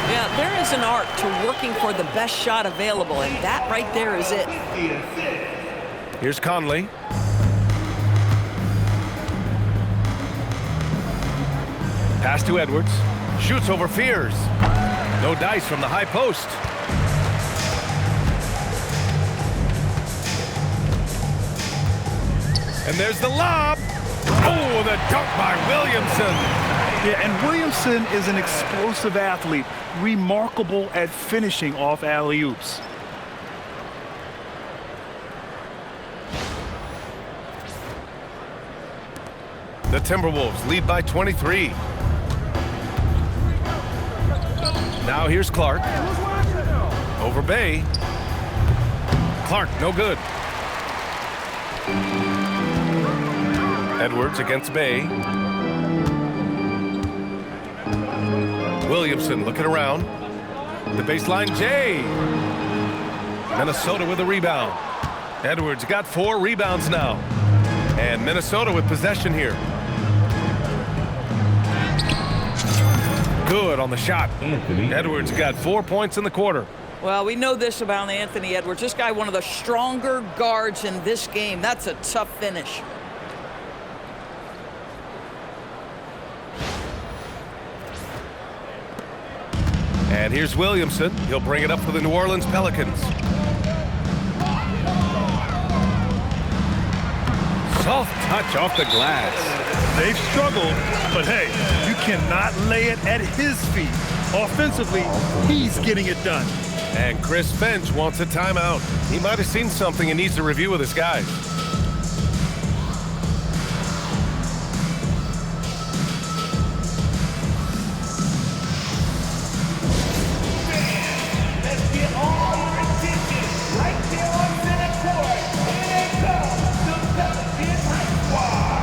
Yeah, there is an art to working for the best shot available, and that right there is it. Here's Conley. Pass to Edwards. Shoots over Fears. No dice from the high post. And there's the lob. Oh, the dunk by Williamson. Yeah, and Williamson is an explosive athlete, remarkable at finishing off alley-oops. The Timberwolves lead by 23. Now here's Clark. Over Bay. Clark, no good. Edwards against Bay. Williamson looking around. The baseline, Jay. Minnesota with a rebound. Edwards got 4 rebounds now. And Minnesota with possession here. Good on the shot. Edwards got 4 points in the quarter. Well, we know this about Anthony Edwards. This guy, one of the stronger guards in this game. That's a tough finish. And here's Williamson. He'll bring it up for the New Orleans Pelicans. Soft touch off the glass. They've struggled, but hey, you cannot lay it at his feet. Offensively, he's getting it done. And Chris Finch wants a timeout. He might have seen something and needs a review with his guys. Let's get all your attention right there on center court. Here they come, the Pelicans Squad.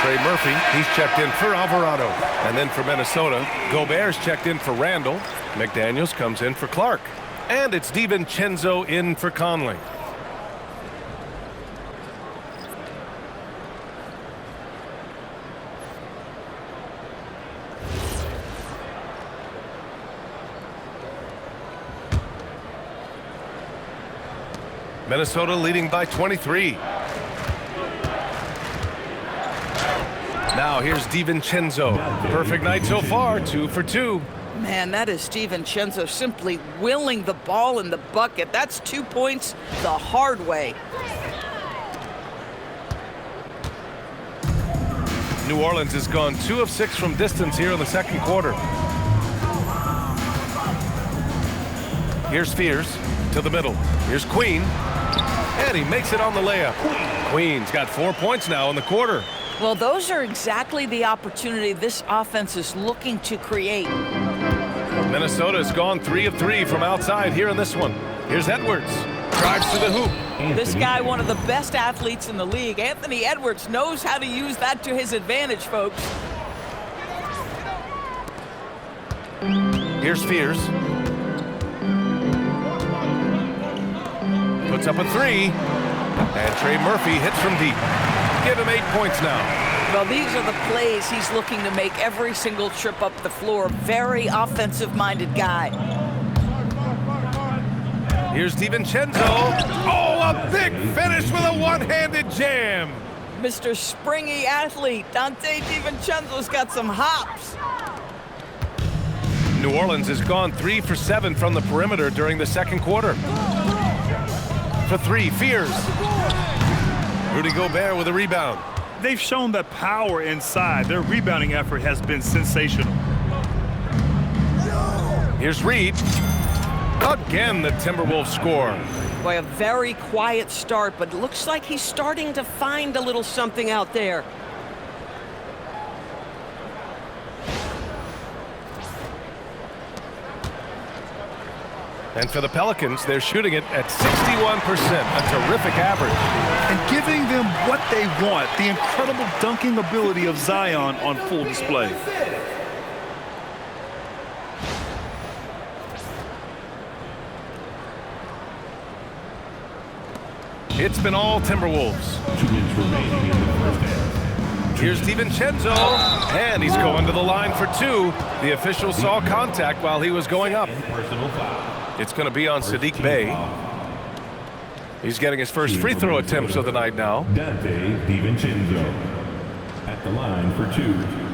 Trey Murphy, he's checked in for Alvarado. And then for Minnesota, Gobert's checked in for Randall. McDaniels comes in for Clark. And it's DiVincenzo in for Conley. Minnesota leading by 23. Now here's DiVincenzo. Perfect night so far, 2 for 2. Man, that is DiVincenzo simply willing the ball in the bucket. That's 2 points the hard way. New Orleans has gone 2 of 6 from distance here in the second quarter. Here's Fears to the middle. Here's Queen. And he makes it on the layup. Queen's got 4 points now in the quarter. Well, those are exactly the opportunity this offense is looking to create. Minnesota has gone 3 of 3 from outside here in this one. Here's Edwards. Drives to the hoop. This guy, one of the best athletes in the league. Anthony Edwards knows how to use that to his advantage, folks. Here's Fears. Puts up a 3. And Trey Murphy hits from deep. Give him 8 points now. Well, these are the plays he's looking to make every single trip up the floor. Very offensive-minded guy. Here's DiVincenzo. Oh, a big finish with a one-handed jam. Mr. Springy athlete, Dante DiVincenzo's got some hops. New Orleans has gone 3 for 7 from the perimeter during the second quarter. For 3, Fears. Rudy Gobert with a rebound. They've shown that power inside. Their rebounding effort has been sensational. Here's Reed. Again, the Timberwolves score. Boy, a very quiet start, but it looks like he's starting to find a little something out there. And for the Pelicans, they're shooting it at 61%, a terrific average. And giving them what they want, the incredible dunking ability of Zion on full display. It's been all Timberwolves. Here's DiVincenzo, and he's going to the line for 2. The official saw contact while he was going up. It's going to be on Saddiq Bey. He's getting his first free throw attempts of the night now. Dante DiVincenzo at the line for 2.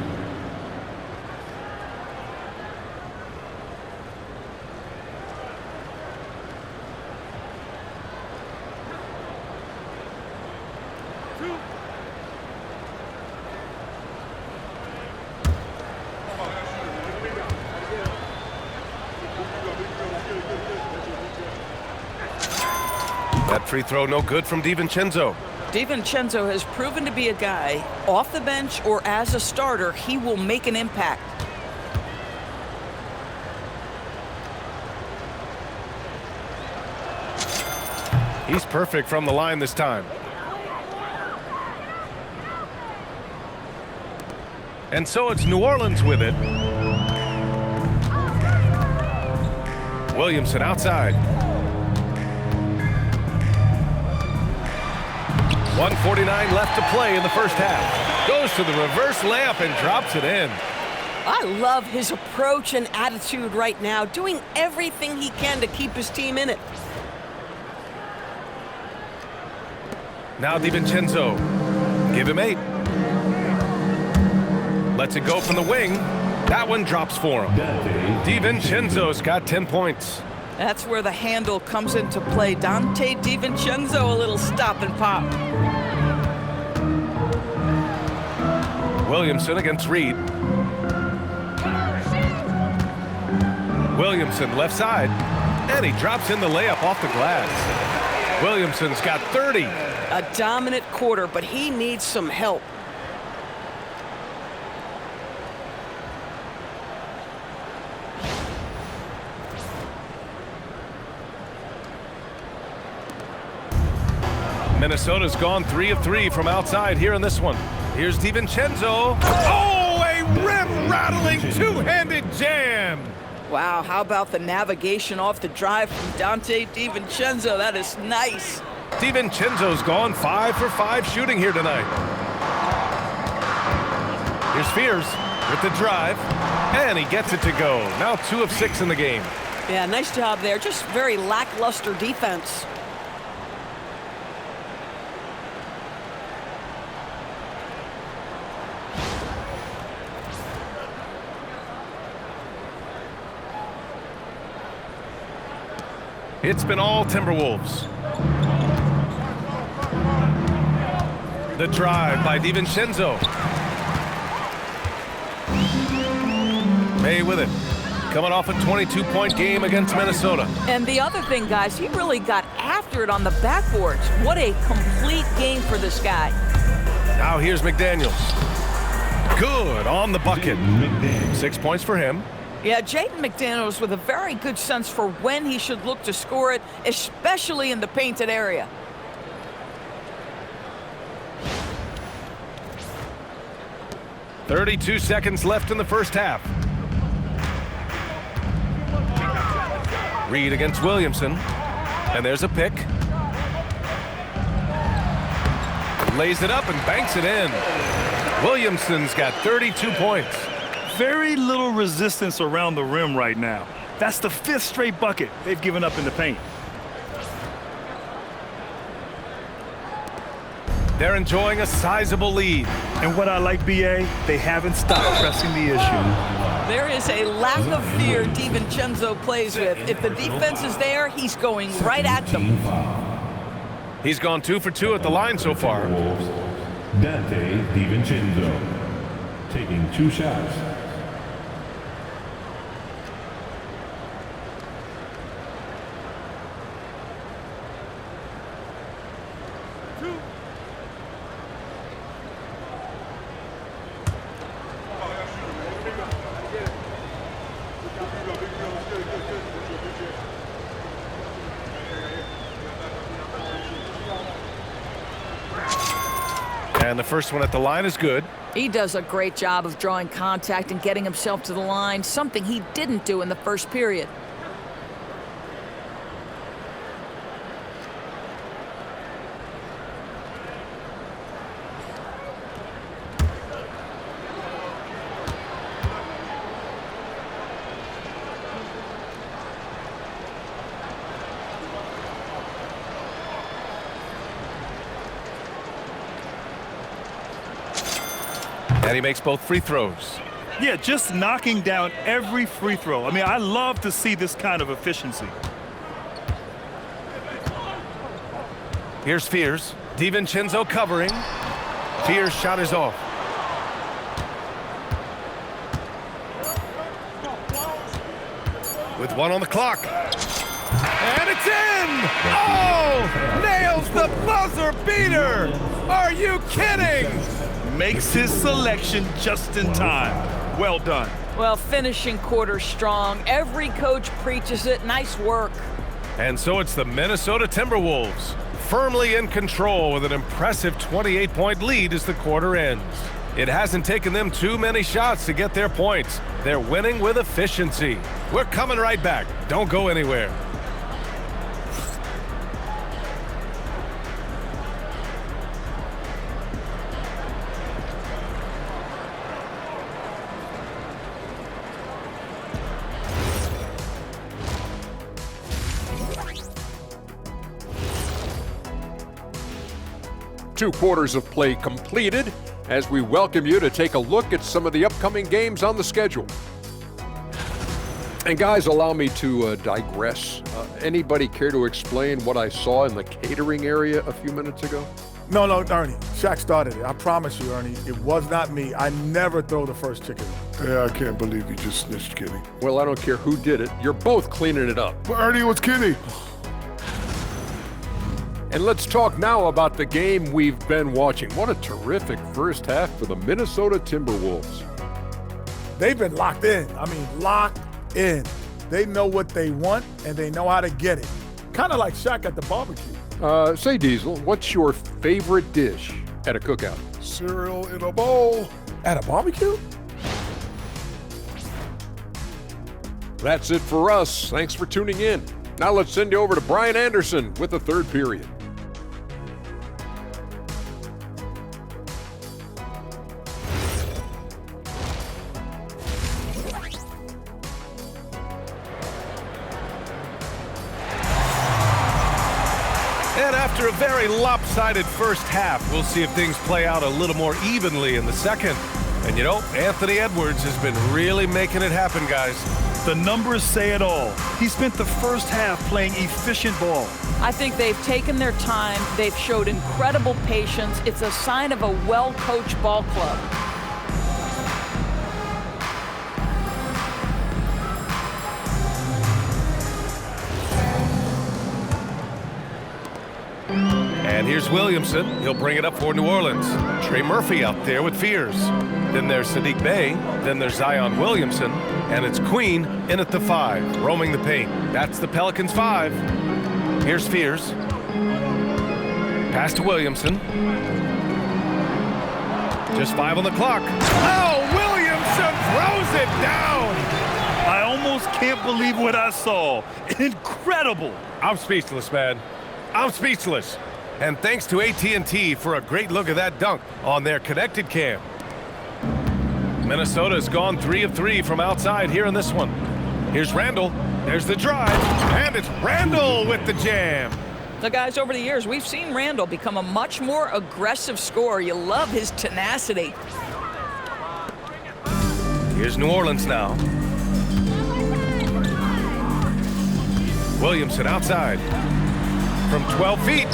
That free throw no good from DiVincenzo. DiVincenzo has proven to be a guy, off the bench or as a starter, he will make an impact. He's perfect from the line this time. And so it's New Orleans with it. Williamson outside. 1:49 left to play in the first half. Goes to the reverse layup and drops it in. I love his approach and attitude right now, doing everything he can to keep his team in it. Now DiVincenzo. Give him 8. Lets it go from the wing. That one drops for him. DiVincenzo's got 10 points. That's where the handle comes into play. Dante DiVincenzo, a little stop and pop. Williamson against Reed. Williamson left side, and he drops in the layup off the glass. Williamson's got 30. A dominant quarter, but he needs some help. Minnesota's gone 3 of 3 from outside here in this one. Here's DiVincenzo. Oh, a rim-rattling two-handed jam. Wow, how about the navigation off the drive from Dante DiVincenzo? That is nice. DiVincenzo's gone 5 for 5 shooting here tonight. Here's Fears with the drive, and he gets it to go. Now 2 of 6 in the game. Yeah, nice job there. Just very lackluster defense. It's been all Timberwolves. The drive by DiVincenzo. May with it. Coming off a 22-point game against Minnesota. And the other thing, guys, he really got after it on the backboards. What a complete game for this guy. Now here's McDaniels. Good on the bucket. 6 points for him. Yeah, Jaden McDaniels with a very good sense for when he should look to score it, especially in the painted area. .32 seconds left in the first half. Reed against Williamson. And there's a pick. Lays it up and banks it in. Williamson's got 32 points. Very little resistance around the rim right now. That's the 5th straight bucket they've given up in the paint. They're enjoying a sizable lead. And what I like, BA, they haven't stopped pressing the issue. There is a lack of fear DiVincenzo plays with. If the defense is there, he's going right at them. He's gone 2 for 2 at the line so far. Dante DiVincenzo taking 2 shots. And the first one at the line is good. He does a great job of drawing contact and getting himself to the line, something he didn't do in the first period. And he makes both free throws. Yeah, just knocking down every free throw. I mean, I love to see this kind of efficiency. Here's Fears. DiVincenzo covering. Fears' shot is off. With 1 on the clock. And it's in! Oh! Nails the buzzer beater! Are you kidding? Makes his selection just in time. Well done. Well, finishing quarter strong. Every coach preaches it. Nice work. And so it's the Minnesota Timberwolves, firmly in control with an impressive 28-point lead as the quarter ends. It hasn't taken them too many shots to get their points. They're winning with efficiency. We're coming right back. Don't go anywhere. Two quarters of play completed as we welcome you to take a look at some of the upcoming games on the schedule. And guys, allow me to digress. Anybody care to explain what I saw in the catering area a few minutes ago? No, Ernie. Shaq started it. I promise you, Ernie. It was not me. I never throw the first chicken. Yeah, I can't believe you just snitched Kenny. Well, I don't care who did it. You're both cleaning it up. But Ernie, was Kenny. And let's talk now about the game we've been watching. What a terrific first half for the Minnesota Timberwolves. They've been locked in. I mean, locked in. They know what they want, and they know how to get it. Kind of like Shaq at the barbecue. Say, Diesel, what's your favorite dish at a cookout? Cereal in a bowl. At a barbecue? That's it for us. Thanks for tuning in. Now let's send you over to Brian Anderson with the third period. And after a very lopsided first half, we'll see if things play out a little more evenly in the second. And you know, Anthony Edwards has been really making it happen, guys. The numbers say it all. He spent the first half playing efficient ball. I think they've taken their time. They've showed incredible patience. It's a sign of a well-coached ball club. And here's Williamson. He'll bring it up for New Orleans. Trey Murphy out there with Fears. Then there's Sadiq Bey. Then there's Zion Williamson. And it's Queen in at the 5, roaming the paint. That's the Pelicans 5. Here's Fears. Pass to Williamson. Just 5 on the clock. Oh, Williamson throws it down. I almost can't believe what I saw. Incredible. I'm speechless, man. I'm speechless. And thanks to AT&T for a great look at that dunk on their connected cam. Minnesota's gone 3 of 3 from outside here in this one. Here's Randall. There's the drive. And it's Randall with the jam. So, guys, over the years, we've seen Randall become a much more aggressive scorer. You love his tenacity. Here's New Orleans now. Williamson outside from 12 feet.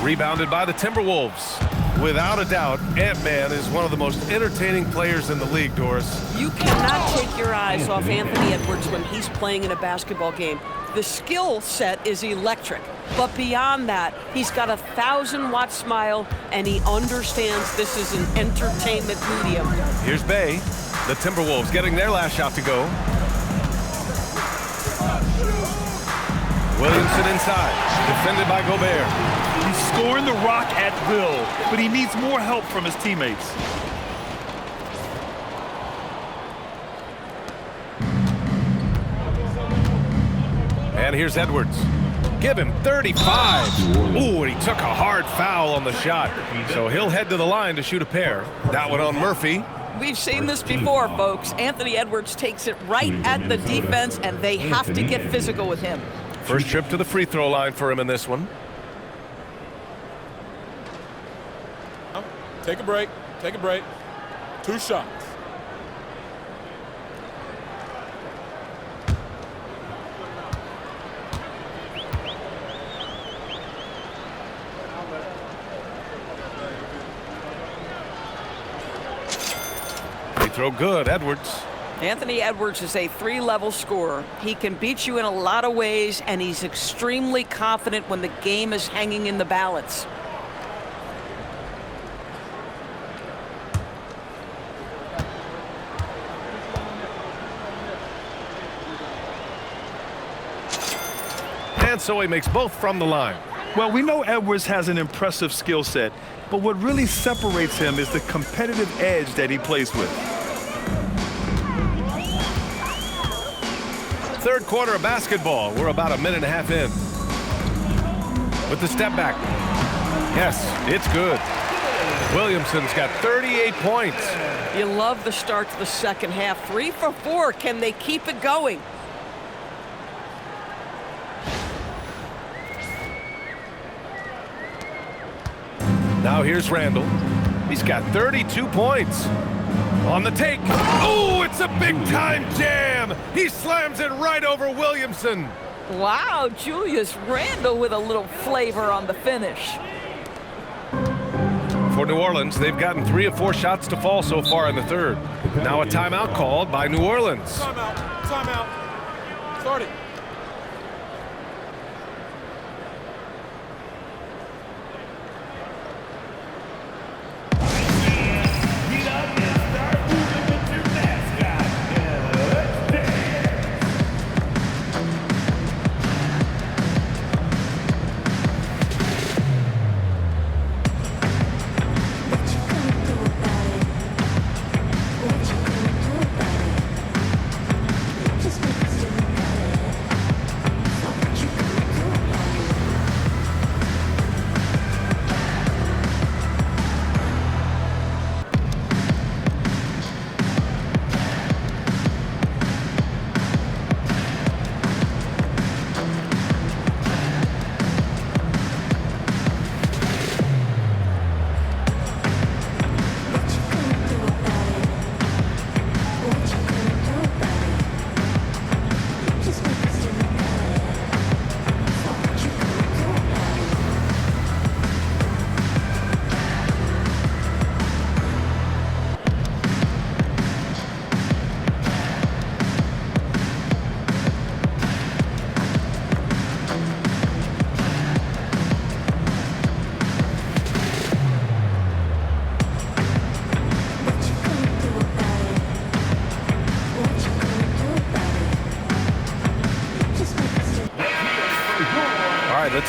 Rebounded by the Timberwolves. Without a doubt, Ant-Man is one of the most entertaining players in the league, Doris. You cannot take your eyes off Anthony Edwards when he's playing in a basketball game. The skill set is electric, but beyond that, he's got a 1,000-watt smile, and he understands this is an entertainment medium. Here's Bey. The Timberwolves getting their last shot to go. Williamson inside, defended by Gobert. He's scoring the rock at will, but he needs more help from his teammates. And here's Edwards. Give him 35. Ooh, and he took a hard foul on the shot. So he'll head to the line to shoot a pair. That one on Murphy. We've seen this before, folks. Anthony Edwards takes it right at the defense, and they have to get physical with him. First trip to the free throw line for him in this one. Take a break. Take a break. 2 shots. Free throw good, Edwards. Anthony Edwards is a 3-level scorer. He can beat you in a lot of ways, and he's extremely confident when the game is hanging in the balance. And so he makes both from the line. Well, we know Edwards has an impressive skill set, but what really separates him is the competitive edge that he plays with. Third quarter of basketball. We're about a minute and a half in. With the step back. Yes, it's good. Williamson's got 38 points. You love the start to the second half. 3 for 4. Can they keep it going? Now here's Randall. He's got 32 points. On the take. Oh, it's a big-time jam. He slams it right over Williamson. Wow, Julius Randle with a little flavor on the finish. For New Orleans, they've gotten 3 of 4 shots to fall so far in the third. Now a timeout called by New Orleans. Timeout. Timeout. Start it.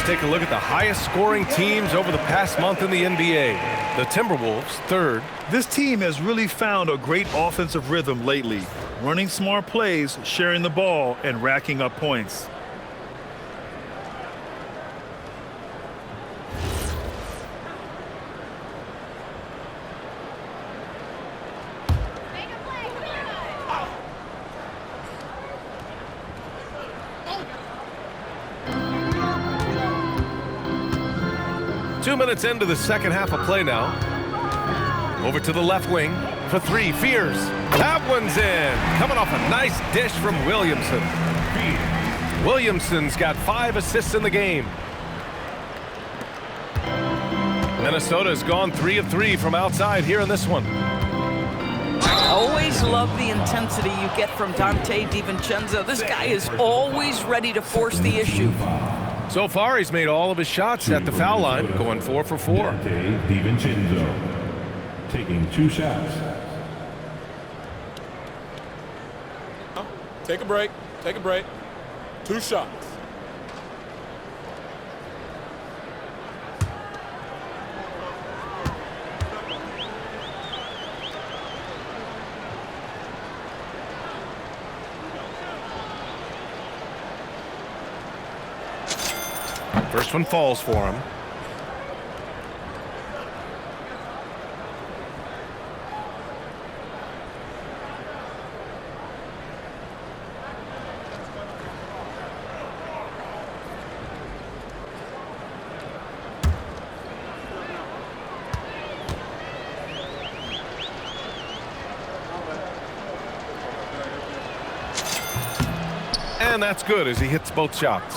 take a look at the highest scoring teams over the past month in the NBA. The Timberwolves, third. This team has really found a great offensive rhythm lately, running smart plays, sharing the ball, and racking up points. Two minutes into the second half of play now. Over to the left wing for three. Fears. That one's in. Coming off a nice dish from Williamson. Williamson's got 5 assists in the game. Minnesota's gone 3 of 3 from outside here in this one. Always love the intensity you get from Dante DiVincenzo. This guy is always ready to force the issue. So far, he's made all of his shots at the foul line, going 4 for 4. Dante DiVincenzo taking 2 shots. Take a break. Take a break. 2 shots. First one falls for him. And that's good as he hits both shots.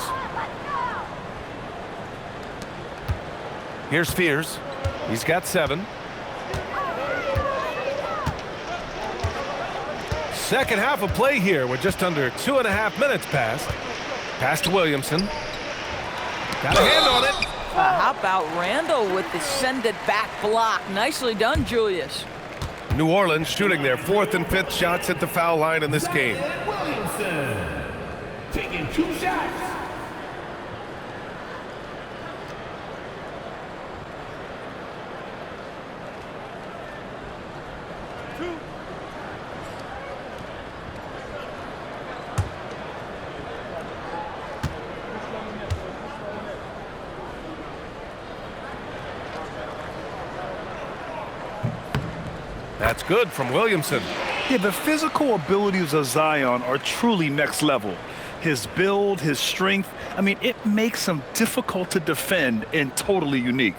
Here's Fears. He's got 7. Second half of play here with just under 2.5 minutes passed. Pass to Williamson. Got a hand on it. How about Randall with the send it back block? Nicely done, Julius. New Orleans shooting their 4th and 5th shots at the foul line in this game. Williamson taking 2 shots. That's good from Williamson. Yeah, the physical abilities of Zion are truly next level. His build, his strength, I mean, it makes him difficult to defend and totally unique.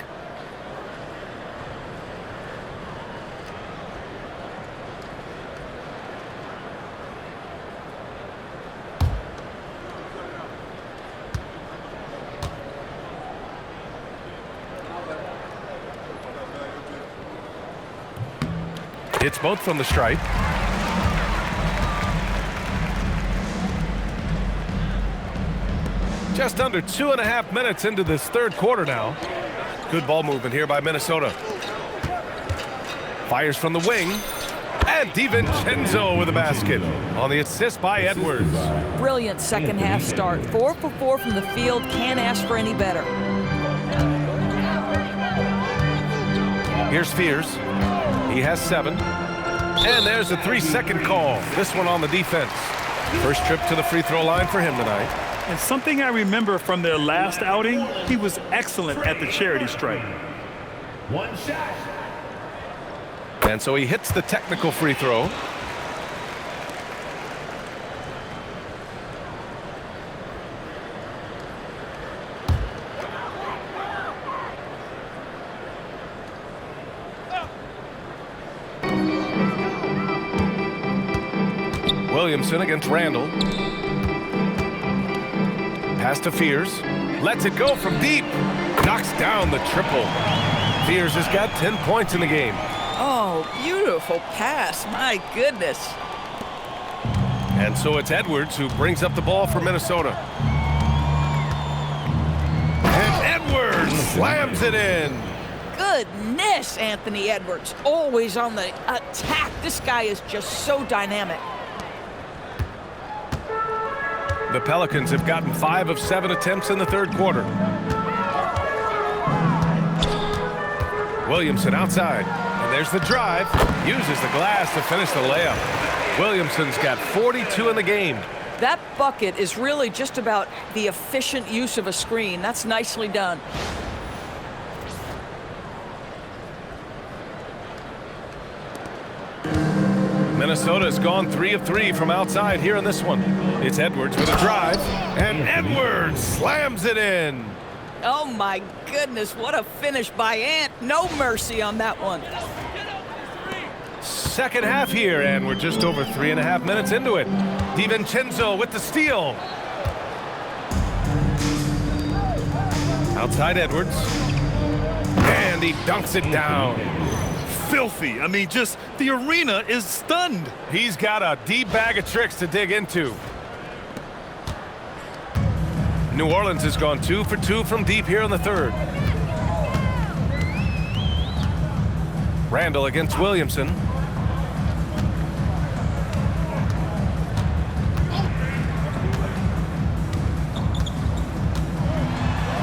Hits both from the stripe. Just under 2.5 minutes into this third quarter now. Good ball movement here by Minnesota. Fires from the wing. And DiVincenzo with a basket on the assist by Edwards. Brilliant second half start. 4 for 4 from the field. Can't ask for any better. Here's Fears. He has 7. And there's a 3-second call. This one on the defense. First trip to the free throw line for him tonight. And something I remember from their last outing, he was excellent at the charity stripe. 1 shot. And so he hits the technical free throw. Williamson against Randall. Pass to Fears. Lets it go from deep. Knocks down the triple. Fears has got 10 points in the game. Oh, beautiful pass. My goodness. And so it's Edwards who brings up the ball for Minnesota. And Edwards slams it in. Goodness, Anthony Edwards. Always on the attack. This guy is just so dynamic. The Pelicans have gotten 5 of 7 attempts in the third quarter. Williamson outside. And there's the drive. Uses the glass to finish the layup. Williamson's got 42 in the game. That bucket is really just about the efficient use of a screen. That's nicely done. Minnesota's gone 3 of 3 from outside here in this one. It's Edwards with a drive, and Edwards slams it in. Oh my goodness, what a finish by Ant. No mercy on that one. Second half here, and we're just over 3.5 minutes into it. DiVincenzo with the steal. Outside Edwards, and he dunks it down. Filthy. I mean, just the arena is stunned. He's got a deep bag of tricks to dig into. New Orleans has gone 2 for 2 from deep here in the third. Randall against Williamson.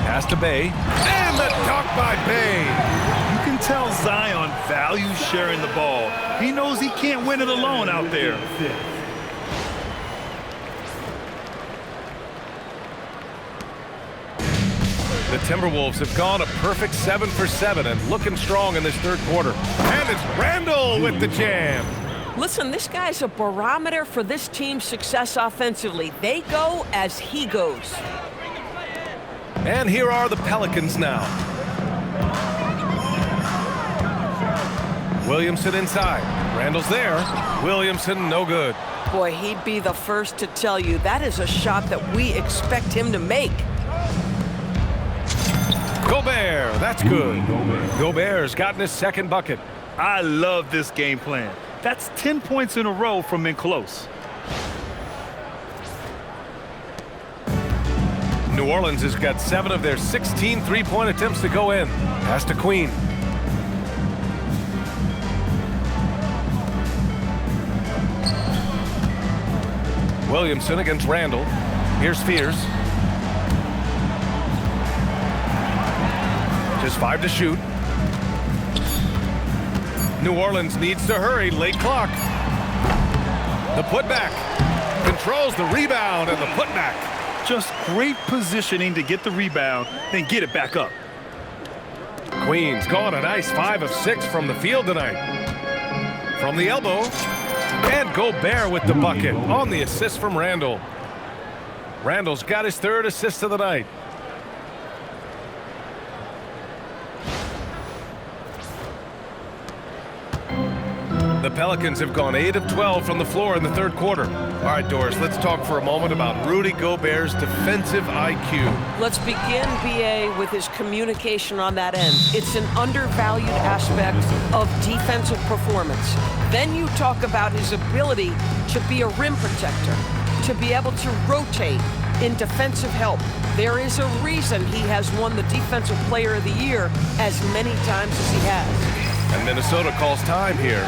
Pass to Bay, and the dunk by Bay. You can tell Zion values sharing the ball. He knows he can't win it alone out there. The Timberwolves have gone a perfect 7 for 7 and looking strong in this third quarter. And it's Randall with the jam. Listen, this guy's a barometer for this team's success offensively. They go as he goes. And here are the Pelicans now. Williamson inside. Randall's there. Williamson no good. Boy, he'd be the first to tell you that is a shot that we expect him to make. Gobert, that's good. Gobert's gotten his second bucket. I love this game plan. That's 10 points in a row from in close. New Orleans has got 7 of their 16 three-point attempts to go in. Pass to Queen. Williamson against Randall. Here's Fears. Just 5 to shoot. New Orleans needs to hurry. Late clock. The putback. Controls the rebound and the putback. Just great positioning to get the rebound, then get it back up. Queen's gone a nice 5 of 6 from the field tonight. From the elbow. And Gobert with the bucket on the assist from Randall. Randall's got his 3rd assist of the night. The Pelicans have gone 8 of 12 from the floor in the third quarter. All right, Doris, let's talk for a moment about Rudy Gobert's defensive IQ. Let's begin, BA, with his communication on that end. It's an undervalued aspect of defensive performance. Then you talk about his ability to be a rim protector, to be able to rotate in defensive help. There is a reason he has won the Defensive Player of the Year as many times as he has. And Minnesota calls time here.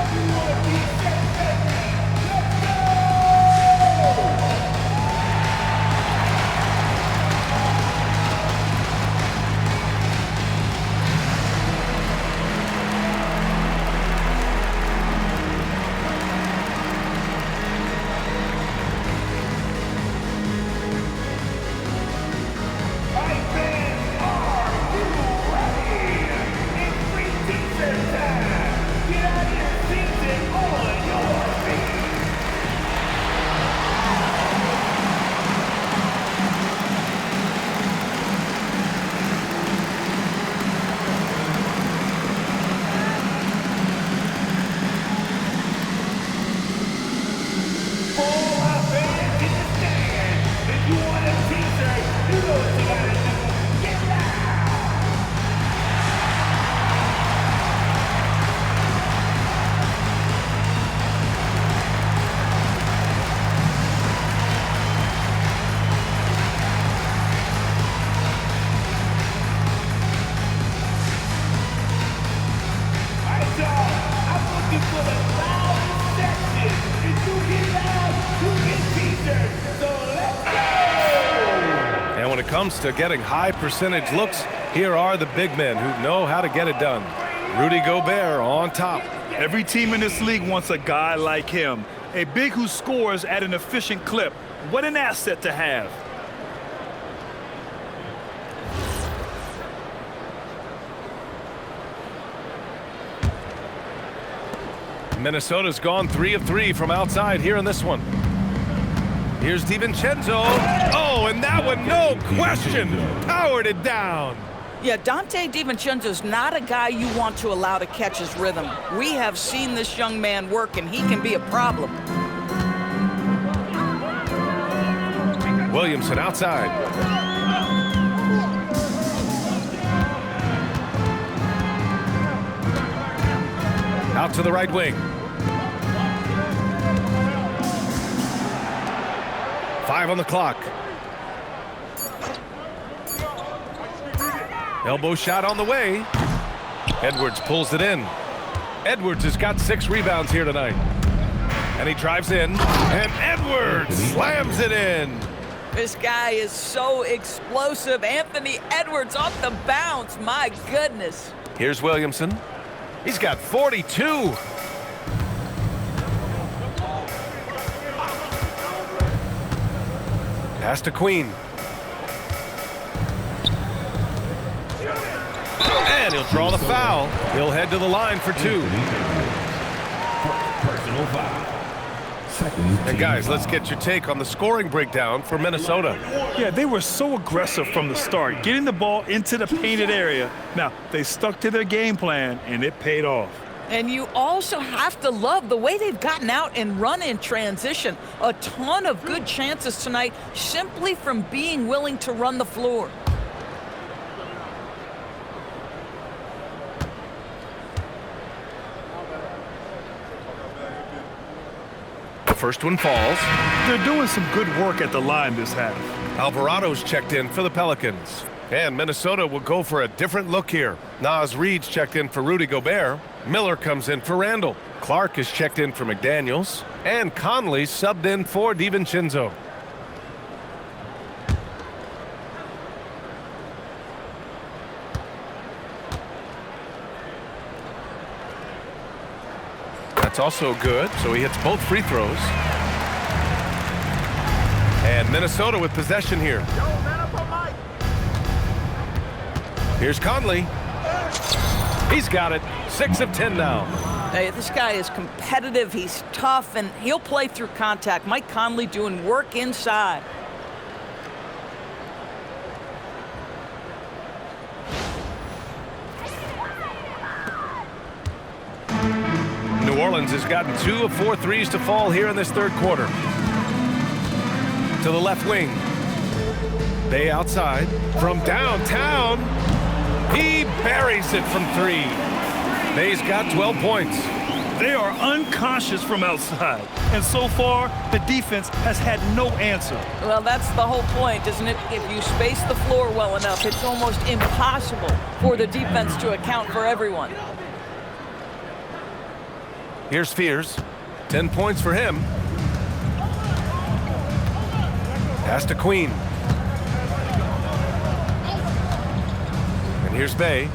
And when it comes to getting high percentage looks, here are the big men who know how to get it done. Rudy Gobert on top. Every team in this league wants a guy like him. A big who scores at an efficient clip. What an asset to have. Minnesota's gone 3 of 3 from outside here in this one. Here's DiVincenzo. Oh, and that one, no question, powered it down. Yeah, Dante DiVincenzo's not a guy you want to allow to catch his rhythm. We have seen this young man work, and he can be a problem. Williamson outside. Out to the right wing. 5 on the clock. Elbow shot on the way. Edwards pulls it in. Edwards has got 6 rebounds here tonight. And he drives in, and Edwards slams it in. This guy is so explosive. Anthony Edwards off the bounce. My goodness. Here's Williamson. He's got 42. Pass to Queen. And he'll draw the foul. He'll head to the line for 2. Personal foul. And guys, let's get your take on the scoring breakdown for Minnesota. Yeah, they were so aggressive from the start, getting the ball into the painted area. Now, they stuck to their game plan, and it paid off. And you also have to love the way they've gotten out and run in transition. A ton of good chances tonight simply from being willing to run the floor. The first one falls. They're doing some good work at the line this half. Alvarado's checked in for the Pelicans. And Minnesota will go for a different look here. Naz Reid's checked in for Rudy Gobert. Miller comes in for Randall. Clark is checked in for McDaniels. And Conley subbed in for DiVincenzo. That's also good, so he hits both free throws. And Minnesota with possession here. Here's Conley. He's got it. 6 of 10 now. Hey, this guy is competitive, he's tough, and he'll play through contact. Mike Conley doing work inside. New Orleans has gotten 2 of 4 threes to fall here in this third quarter. To the left wing. Bay outside. From downtown. He buries it from 3. Bay's got 12 points. They are unconscious from outside. And so far, the defense has had no answer. Well, that's the whole point, isn't it? If you space the floor well enough, it's almost impossible for the defense to account for everyone. Here's Fears. 10 points for him. Pass to Queen. And here's Bay.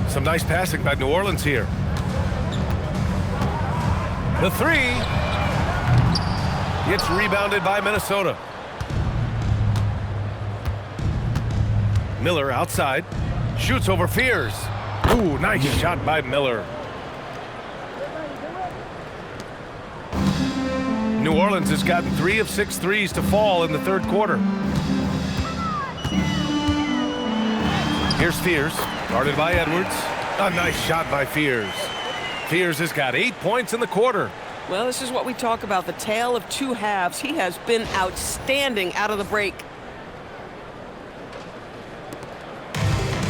Some nice passing by New Orleans here. The 3. Gets rebounded by Minnesota. Miller outside. Shoots over Fears. Ooh, nice shot by Miller. New Orleans has gotten 3 of 6 threes to fall in the third quarter. Here's Fears, guarded by Edwards. A nice shot by Fears. Fears has got 8 points in the quarter. Well, this is what we talk about, the tale of 2 halves. He has been outstanding out of the break.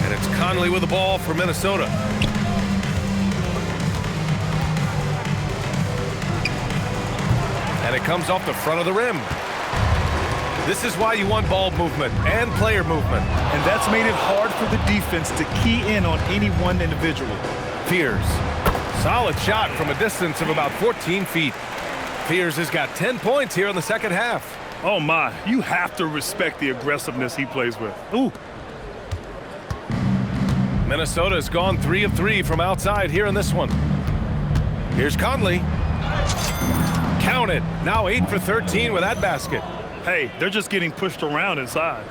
And it's Conley with the ball for Minnesota. And it comes off the front of the rim. This is why you want ball movement and player movement. And that's made it hard for the defense to key in on any one individual. Fears. Solid shot from a distance of about 14 feet. Fears has got 10 points here in the second half. Oh my, you have to respect the aggressiveness he plays with. Ooh. Minnesota's gone 3 of 3 from outside here in this one. Here's Conley. Count it. Now 8 for 13 with that basket. Hey, they're just getting pushed around inside.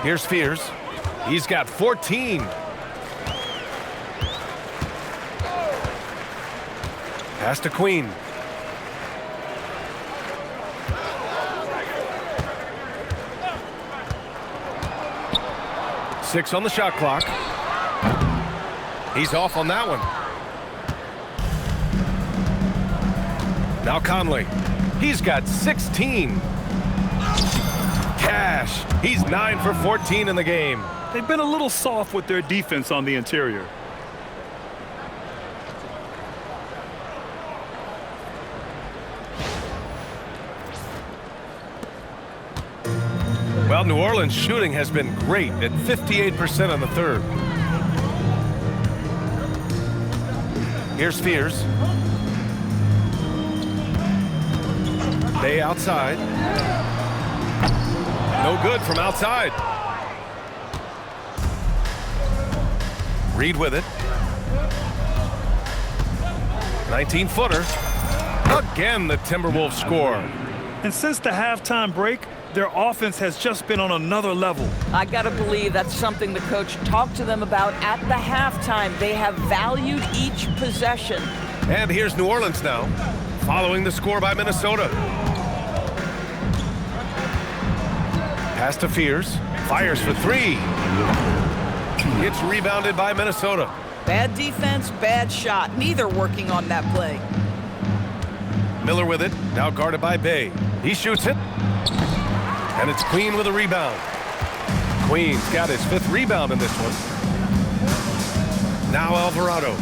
Here's Fears. He's got 14. Pass to Queen. Six on the shot clock. He's off on that one. Now Conley. He's got 16. Cash. He's 9 for 14 in the game. They've been a little soft with their defense on the interior. Well, New Orleans' shooting has been great at 58% in the third. Here's Fears. Bay outside. No good from outside. Reed with it. 19-footer. Again, the Timberwolves score. And since the halftime break, their offense has just been on another level. I got to believe that's something the coach talked to them about at the halftime. They have valued each possession. And here's New Orleans now, following the score by Minnesota. Pass to Fears. Fires for 3. It's rebounded by Minnesota. Bad defense, bad shot. Neither working on that play. Miller with it. Now guarded by Bay. He shoots it. And it's Queen with a rebound. Queen's got his 5th rebound in this one. Now Alvarado.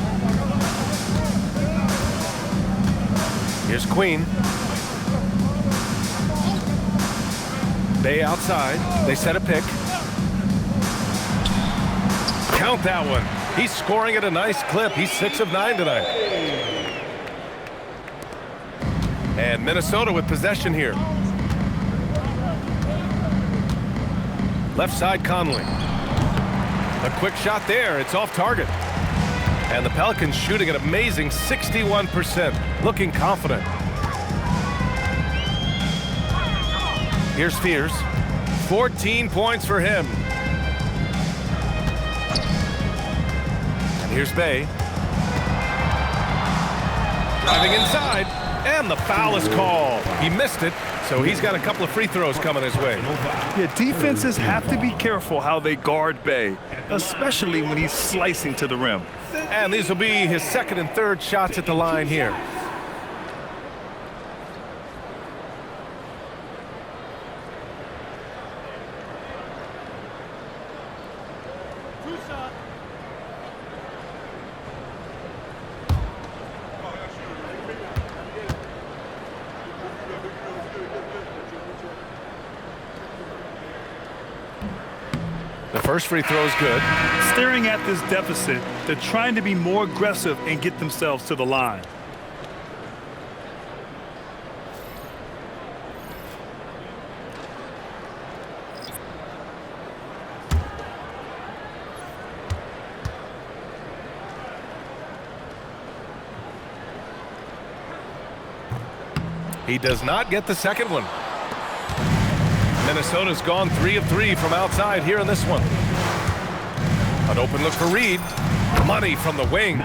Here's Queen. Bay outside. They set a pick. Count that one. He's scoring at a nice clip. He's 6 of 9 tonight. And Minnesota with possession here. Left side Conley. A quick shot there. It's off target. And the Pelicans shooting an amazing 61%. Looking confident. Here's Fears. 14 points for him. And here's Bay. Driving inside. And the foul is called. He missed it, so he's got a couple of free throws coming his way. Yeah, defenses have to be careful how they guard Bay, especially when he's slicing to the rim. And these will be his 2nd and 3rd shots at the line here. The first free throw is good. Staring at this deficit, they're trying to be more aggressive and get themselves to the line. He does not get the second one. Minnesota's gone 3 of 3 from outside here in this one. An open look for Reed. Money from the wing.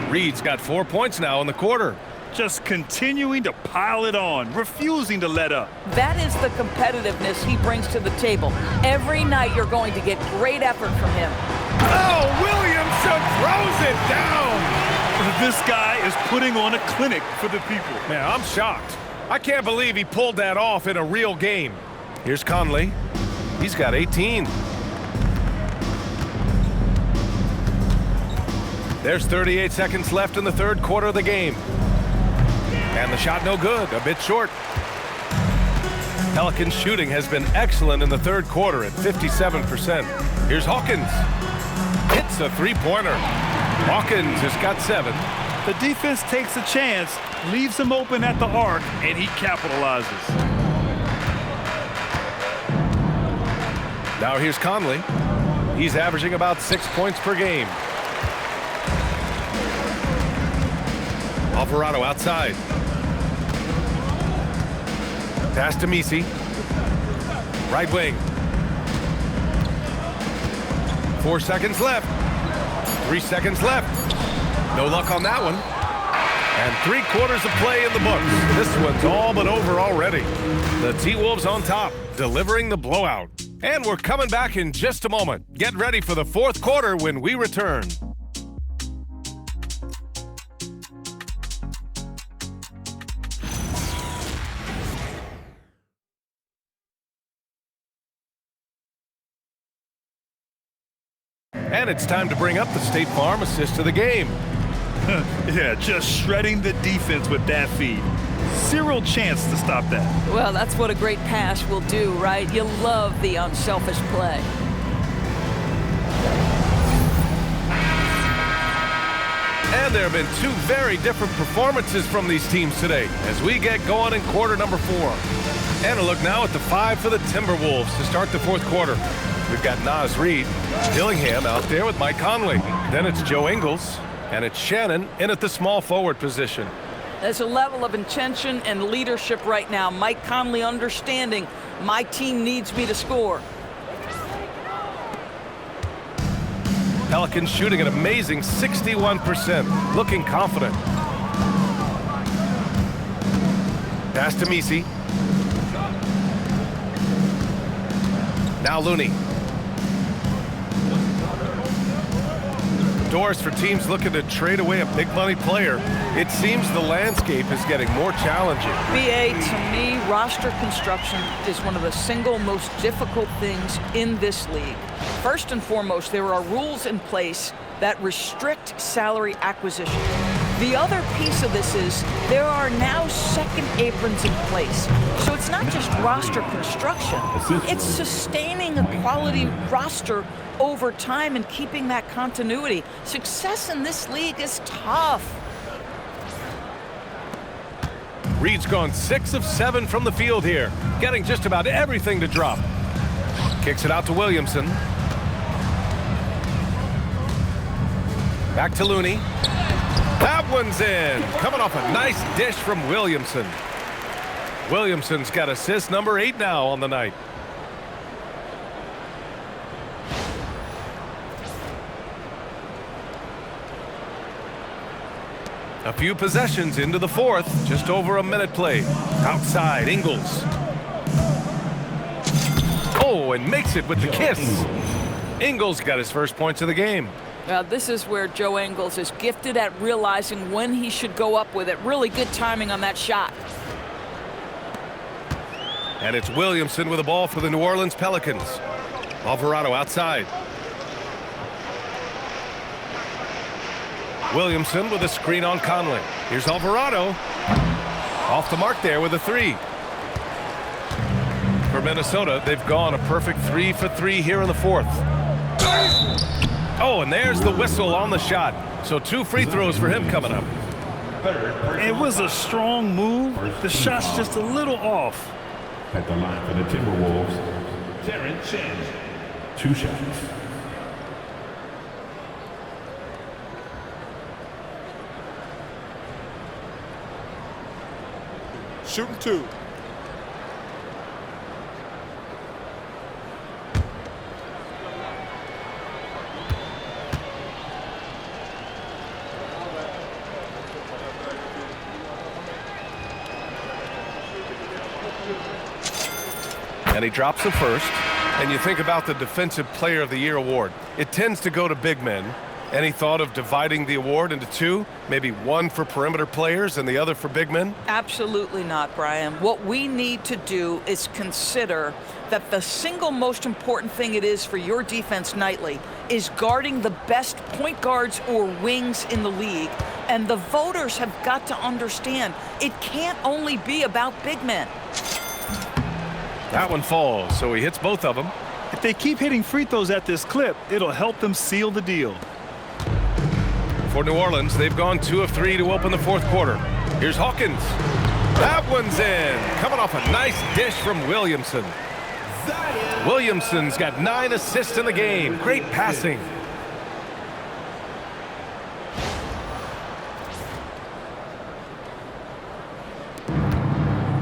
Reed's got 4 points now in the quarter. Just continuing to pile it on, refusing to let up. That is the competitiveness he brings to the table. Every night you're going to get great effort from him. Oh, Williamson throws it down. This guy is putting on a clinic for the people. Man, I'm shocked. I can't believe he pulled that off in a real game. Here's Conley. He's got 18. There's 38 seconds left in the 3rd quarter of the game. And the shot no good, a bit short. Pelicans shooting has been excellent in the 3rd quarter at 57%. Here's Hawkins. Hits a three-pointer. Hawkins has got 7. The defense takes a chance, leaves him open at the arc, and he capitalizes. Now here's Conley. He's averaging about 6 points per game. Alvarado outside. Pass to Misi. Right wing. 4 seconds left. 3 seconds left. No luck on that one. And 3/4 of play in the books. This one's all but over already. The T-Wolves on top, delivering the blowout. And we're coming back in just a moment. Get ready for the 4th quarter when we return. And it's time to bring up the State Farm assist of the game. Yeah, just shredding the defense with that feed. Zero chance to stop that. Well, that's what a great pass will do, right? You love the unselfish play. And there have been 2 very different performances from these teams today as we get going in quarter number 4. And a look now at the 5 for the Timberwolves to start the 4th quarter. We've got Naz Reid, Dillingham out there with Mike Conley. Then it's Joe Ingles, and it's Shannon in at the small forward position. There's a level of intention and leadership right now. Mike Conley understanding my team needs me to score. Pelicans shooting an amazing 61%, looking confident. Pass to Misi. Now Looney. Doors for teams looking to trade away a big money player. It seems the landscape is getting more challenging. BA, to me, roster construction is one of the single most difficult things in this league. First and foremost, there are rules in place that restrict salary acquisition. The other piece of this is there are now second aprons in place. So it's not just roster construction, it's sustaining a quality roster over time and keeping that continuity. Success in this league is tough. Reed's gone 6 of 7 from the field here, getting just about everything to drop. Kicks it out to Williamson. Back to Looney. That one's in. Coming off a nice dish from Williamson. Williamson's got assist number 8 now on the night. A few possessions into the 4th, just over a minute played. Outside, Ingles. Oh, and makes it with the kiss. Ingles got his first points of the game. This is where Joe Ingles is gifted at realizing when he should go up with it. Really good timing on that shot. And it's Williamson with the ball for the New Orleans Pelicans. Alvarado outside. Williamson with a screen on Conley. Here's Alvarado. Off the mark there with a 3. For Minnesota, they've gone a perfect 3 for 3 here in the 4th. Oh, and there's the whistle on the shot. So 2 free throws for him coming up. It was a strong move. The shot's just a little off. At the line for the Timberwolves, Terrence Shannon. 2 shots. Shooting 2. And he drops the first. And you think about the Defensive Player of the Year award. It tends to go to big men. Any thought of dividing the award into 2? Maybe 1 for perimeter players and the other for big men? Absolutely not, Brian. What we need to do is consider that the single most important thing it is for your defense nightly is guarding the best point guards or wings in the league. And the voters have got to understand it can't only be about big men. That one falls, so he hits both of them. It If they keep hitting free throws at this clip, it'll help them seal the deal. For New Orleans, they've gone 2 of 3 to open the fourth quarter. Here's Hawkins. That one's in. Coming off a nice dish from Williamson. Williamson's got 9 assists in the game. Great passing.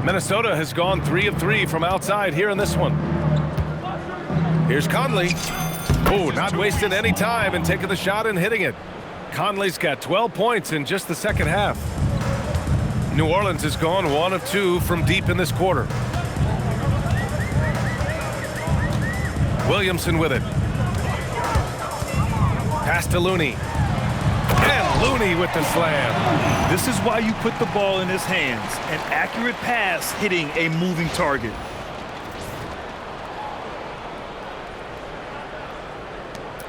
Minnesota has gone 3 of 3 from outside here in this one. Here's Conley. Oh, not wasting any time and taking the shot and hitting it. Conley's got 12 points in just the second half. New Orleans has gone 1 of 2 from deep in this quarter. Williamson with it. Pass to Looney. And Looney with the slam. This is why you put the ball in his hands. An accurate pass hitting a moving target.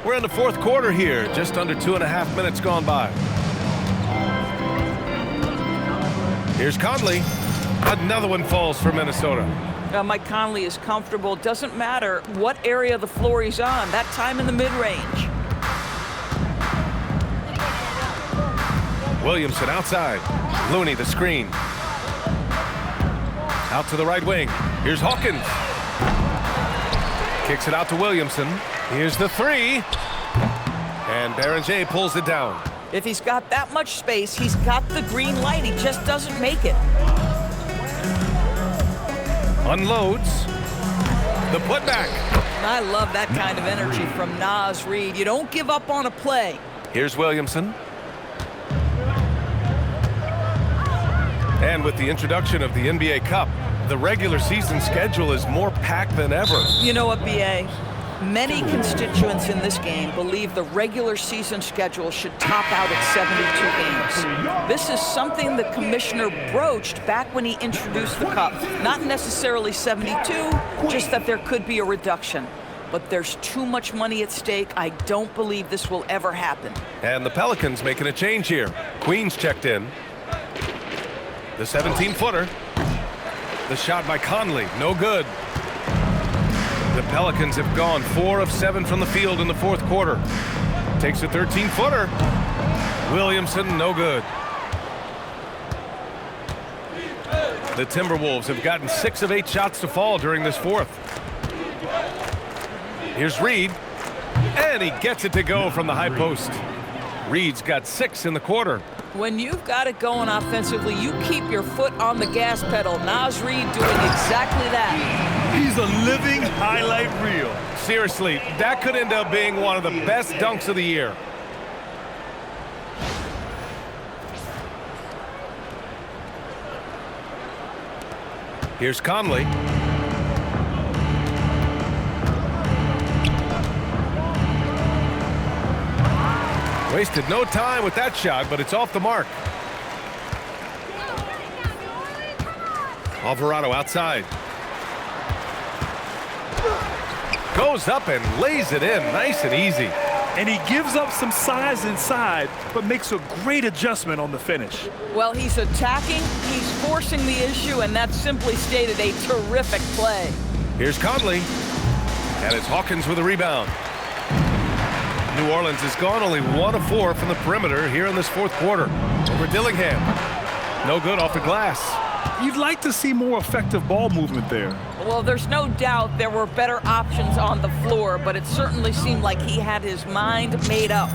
We're in the fourth quarter here. Just under 2.5 minutes gone by. Here's Conley. Another one falls for Minnesota. Mike Conley is comfortable. Doesn't matter what area of the floor he's on. That time in the mid-range. Williamson outside. Looney the screen. Out to the right wing. Here's Hawkins. Kicks it out to Williamson. Here's the 3. And Berenger pulls it down. If he's got that much space, he's got the green light. He just doesn't make it. Unloads. The putback. I love that kind of energy from Naz Reid. You don't give up on a play. Here's Williamson. And with the introduction of the NBA Cup, the regular season schedule is more packed than ever. You know what, B.A.? Many constituents in this game believe the regular season schedule should top out at 72 games. This is something the commissioner broached back when he introduced the Cup. Not necessarily 72, just that there could be a reduction. But there's too much money at stake. I don't believe this will ever happen. And the Pelicans making a change here. Queens checked in. The 17-footer. The shot by Conley, no good. The Pelicans have gone 4 of 7 from the field in the fourth quarter. Takes a 13-footer. Williamson, no good. The Timberwolves have gotten 6 of 8 shots to fall during this fourth. Here's Reid. And he gets it to go from the high post. Reid's got 6 in the quarter. When you've got it going offensively, you keep your foot on the gas pedal. Naz Reid doing exactly that. He's a living highlight reel. Seriously, that could end up being one of the best dunks of the year. Here's Conley. Wasted no time with that shot, but it's off the mark. Alvarado outside. Goes up and lays it in nice and easy. And he gives up some size inside, but makes a great adjustment on the finish. Well, he's attacking, he's forcing the issue, and that's simply stated a terrific play. Here's Conley. And it's Hawkins with a rebound. New Orleans has gone only 1 of 4 from the perimeter here in this fourth quarter. Over Dillingham. No good off the glass. You'd like to see more effective ball movement there. Well, there's no doubt there were better options on the floor, but it certainly seemed like he had his mind made up.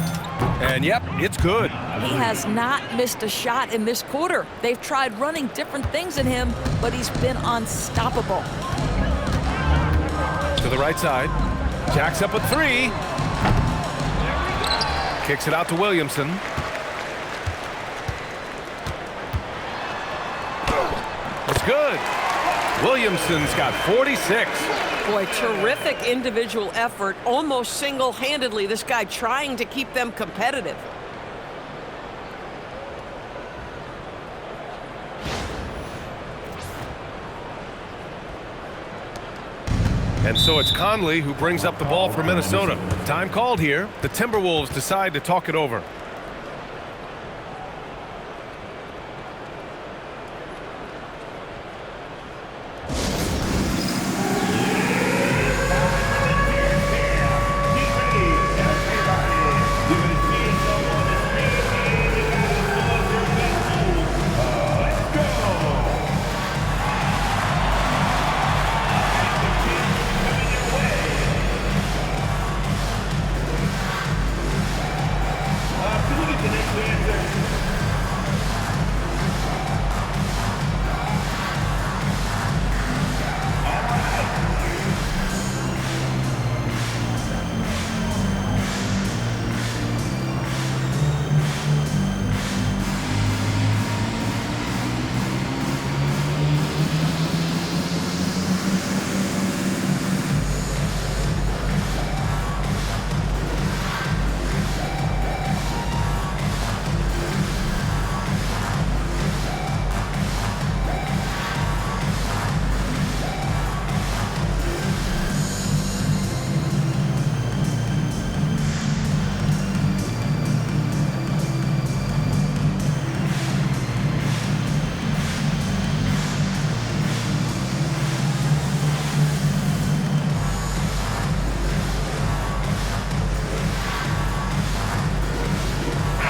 And yep, it's good. He has not missed a shot in this quarter. They've tried running different things in him, but he's been unstoppable. To the right side. Jacks up a 3. Kicks it out to Williamson. It's good. Williamson's got 46. Boy, terrific individual effort. Almost single-handedly, this guy trying to keep them competitive. And so it's Conley who brings up the ball for Minnesota. Time called here. The Timberwolves decide to talk it over.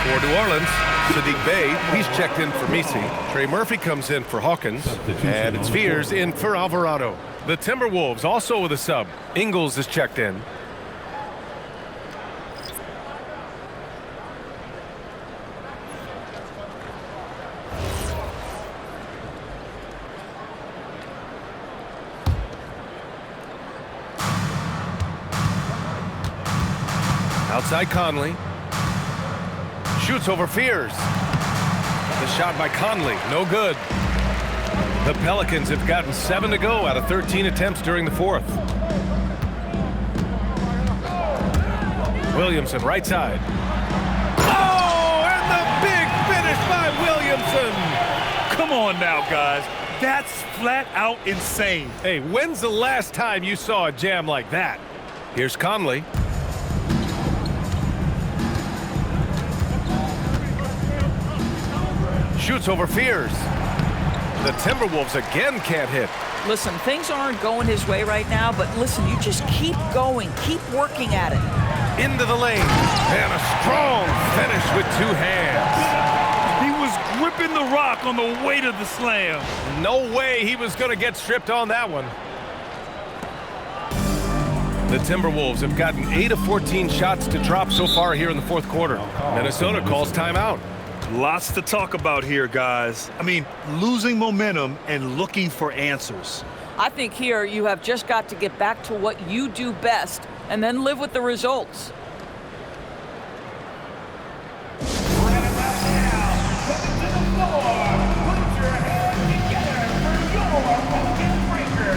For New Orleans, Sadiq Bey, he's checked in for Misi. Trey Murphy comes in for Hawkins. And it's Fears in for Alvarado. The Timberwolves also with a sub. Ingles is checked in. Outside Conley. Shoots over Fears. The shot by Conley, no good. The Pelicans have gotten 7 to go out of 13 attempts during the fourth. Williamson, right side. Oh, and the big finish by Williamson. Come on now, guys. That's flat out insane. Hey, when's the last time you saw a jam like that? Here's Conley. Shoots over Fears. The Timberwolves again can't hit. Listen, things aren't going his way right now, but listen, you just keep going, keep working at it. Into the lane, and a strong finish with 2 hands. He was gripping the rock on the weight of the slam. No way he was going to get stripped on that one. The Timberwolves have gotten 8 of 14 shots to drop so far here in the fourth quarter. Minnesota calls timeout. Lots to talk about here, guys. I mean, losing momentum and looking for answers. I think here you have just got to get back to what you do best and then live with the results. Right about now, coming to the floor. Put your hands together for your Pelicans breaker.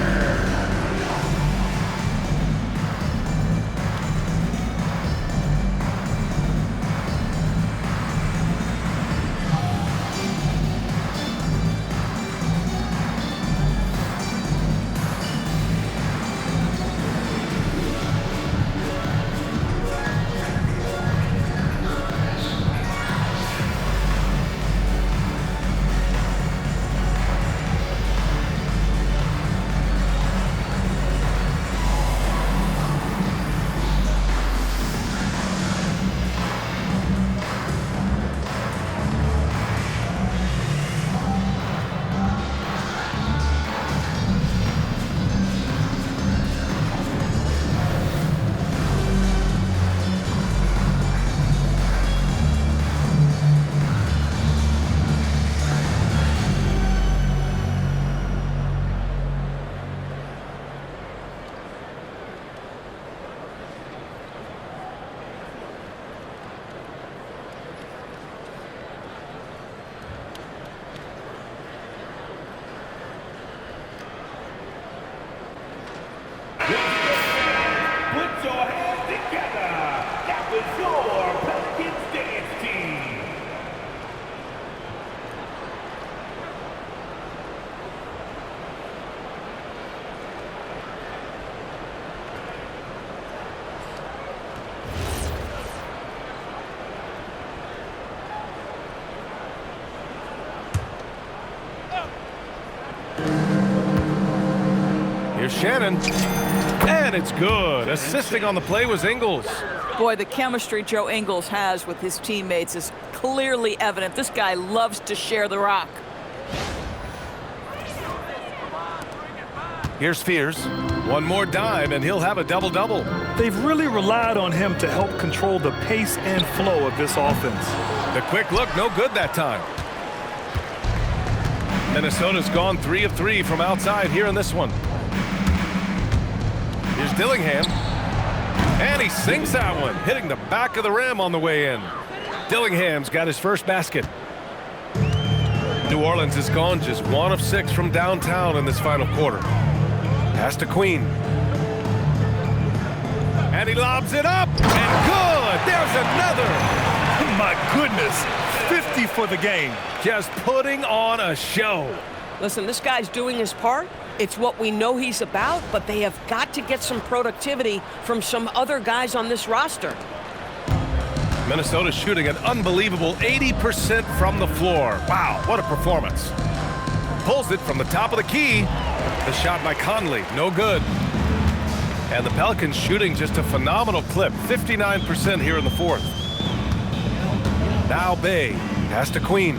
Put your hands together. That was your Pelicans dance team. Here's Shannon. And it's good. Assisting on the play was Ingles. Boy, the chemistry Joe Ingles has with his teammates is clearly evident. This guy loves to share the rock. Here's Fears. One more dime, and he'll have a double-double. They've really relied on him to help control the pace and flow of this offense. The quick look, no good that time. Minnesota's gone 3 of 3 from outside here in this one. Here's Dillingham. And he sinks that one, hitting the back of the rim on the way in. Dillingham's got his first basket. New Orleans has gone just 1 of 6 from downtown in this final quarter. Pass to Queen. And he lobs it up. And good. There's another. My goodness. 50 for the game. Just putting on a show. Listen, this guy's doing his part. It's what we know he's about, but they have got to get some productivity from some other guys on this roster. Minnesota's shooting an unbelievable 80% from the floor. Wow, what a performance. Pulls it from the top of the key. The shot by Conley, no good. And the Pelicans shooting just a phenomenal clip, 59% here in the fourth. Now Bay. Pass to Queen.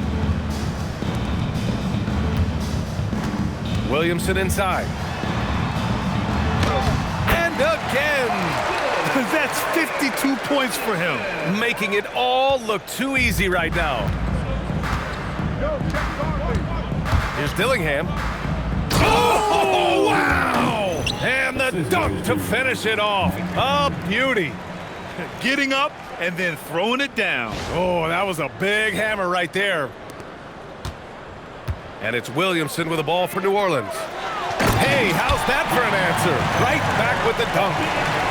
Williamson inside. And again! That's 52 points for him. Making it all look too easy right now. Here's Dillingham. Oh, wow! And the dunk to finish it off. A beauty. Getting up and then throwing it down. Oh, that was a big hammer right there. And it's Williamson with the ball for New Orleans. Hey, how's that for an answer? Right back with the dunk.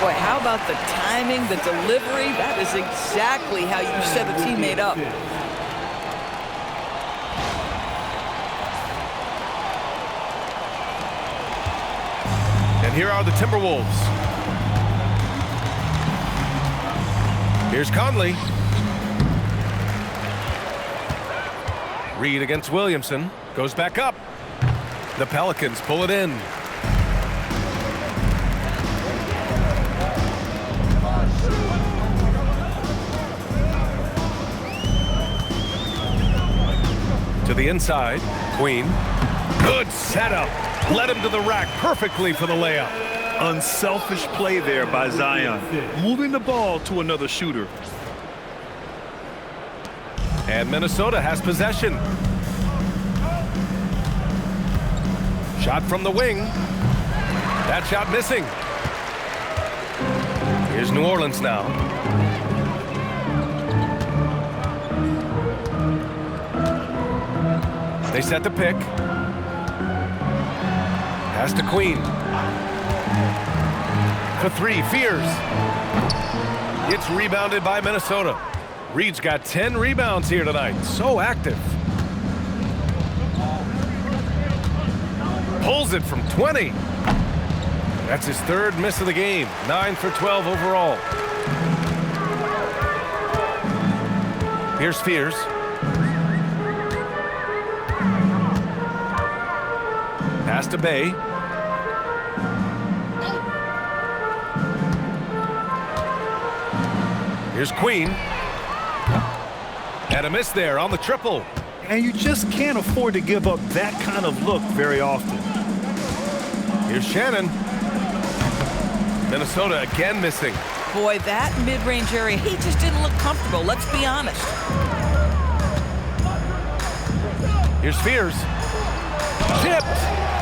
Boy, how about the timing, the delivery? That is exactly how you set a teammate up. And here are the Timberwolves. Here's Conley. Reed against Williamson. Goes back up. The Pelicans pull it in. To the inside. Queen. Good setup. Led him to the rack perfectly for the layup. Unselfish play there by Zion. Moving the ball to another shooter. And Minnesota has possession. Shot from the wing. That shot missing. Here's New Orleans now. They set the pick. Pass to Queen. For three, Fears. It's rebounded by Minnesota. Reed's got 10 rebounds here tonight. So active. Pulls it from 20. That's his third miss of the game. 9 for 12 overall. Here's Fears. Pass to Bay. Here's Queen. And a miss there on the triple. And you just can't afford to give up that kind of look very often. Here's Shannon. Minnesota again missing. Boy, that mid-range area, he just didn't look comfortable, let's be honest. Here's Fears. Tipped.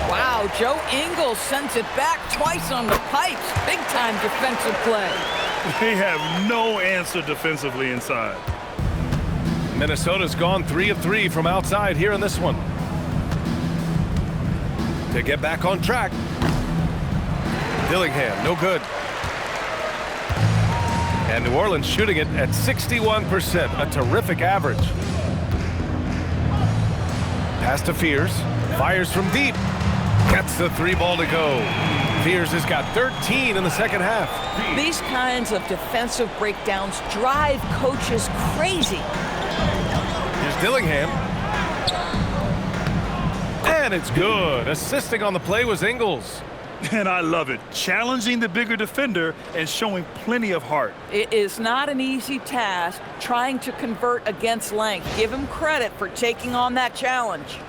Wow, Joe Ingles sends it back twice on the pipes. Big-time defensive play. They have no answer defensively inside. Minnesota's gone 3 of 3 from outside here in this one. To get back on track. Dillingham, no good. And New Orleans shooting it at 61%, a terrific average. Pass to Fears, fires from deep. Gets the 3-ball to go. Fears has got 13 in the second half. These kinds of defensive breakdowns drive coaches crazy. Here's Dillingham. And it's good. Assisting on the play was Ingles. And I love it. Challenging the bigger defender and showing plenty of heart. It is not an easy task trying to convert against length. Give him credit for taking on that challenge.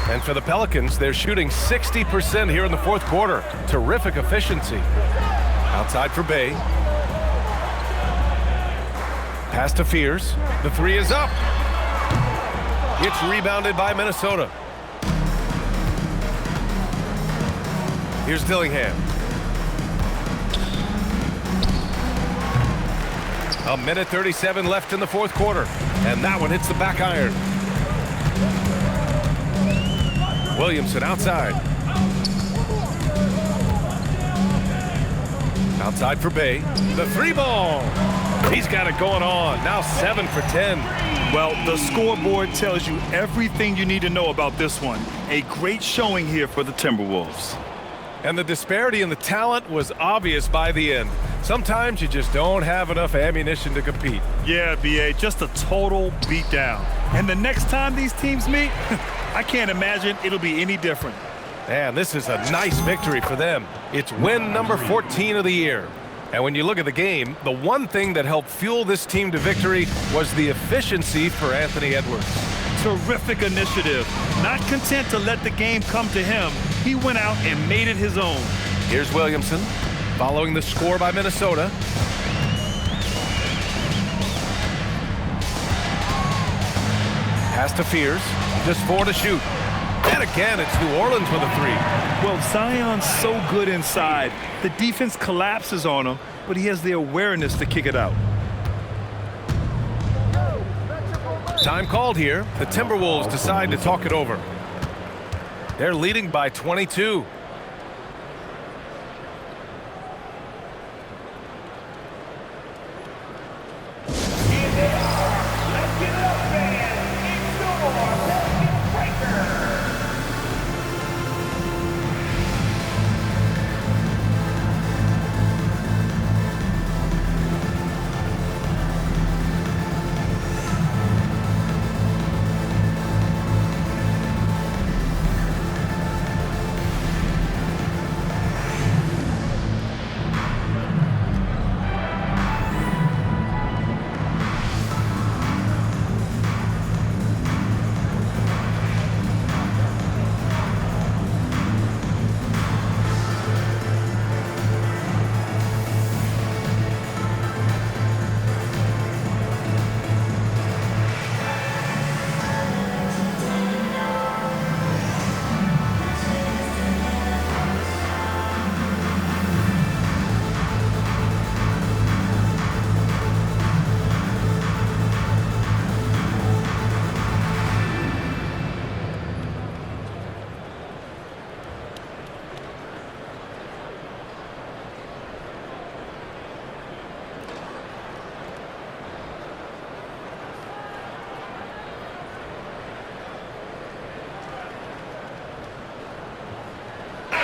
And for the Pelicans, they're shooting 60% here in the fourth quarter. Terrific efficiency. Outside for Bay. Pass to Fears. The 3 is up. It's rebounded by Minnesota. Here's Dillingham. A minute 37 left in the fourth quarter. And that one hits the back iron. Williamson outside. Outside for Bay. The 3-ball. He's got it going on. Now 7 for 10. Well, the scoreboard tells you everything you need to know about this one. A great showing here for the Timberwolves. And the disparity in the talent was obvious by the end. Sometimes you just don't have enough ammunition to compete. Yeah, B.A., just a total beatdown. And the next time these teams meet, I can't imagine it'll be any different. Man, this is a nice victory for them. It's win number 14 of the year. And when you look at the game, the one thing that helped fuel this team to victory was the efficiency for Anthony Edwards. Terrific initiative. Not content to let the game come to him, he went out and made it his own. Here's Williamson, following the score by Minnesota. Pass to Fears, just 4 to shoot. And again, it's New Orleans with a 3. Well, Zion's so good inside. The defense collapses on him, but he has the awareness to kick it out. Time called here. The Timberwolves decide to talk it over. They're leading by 22.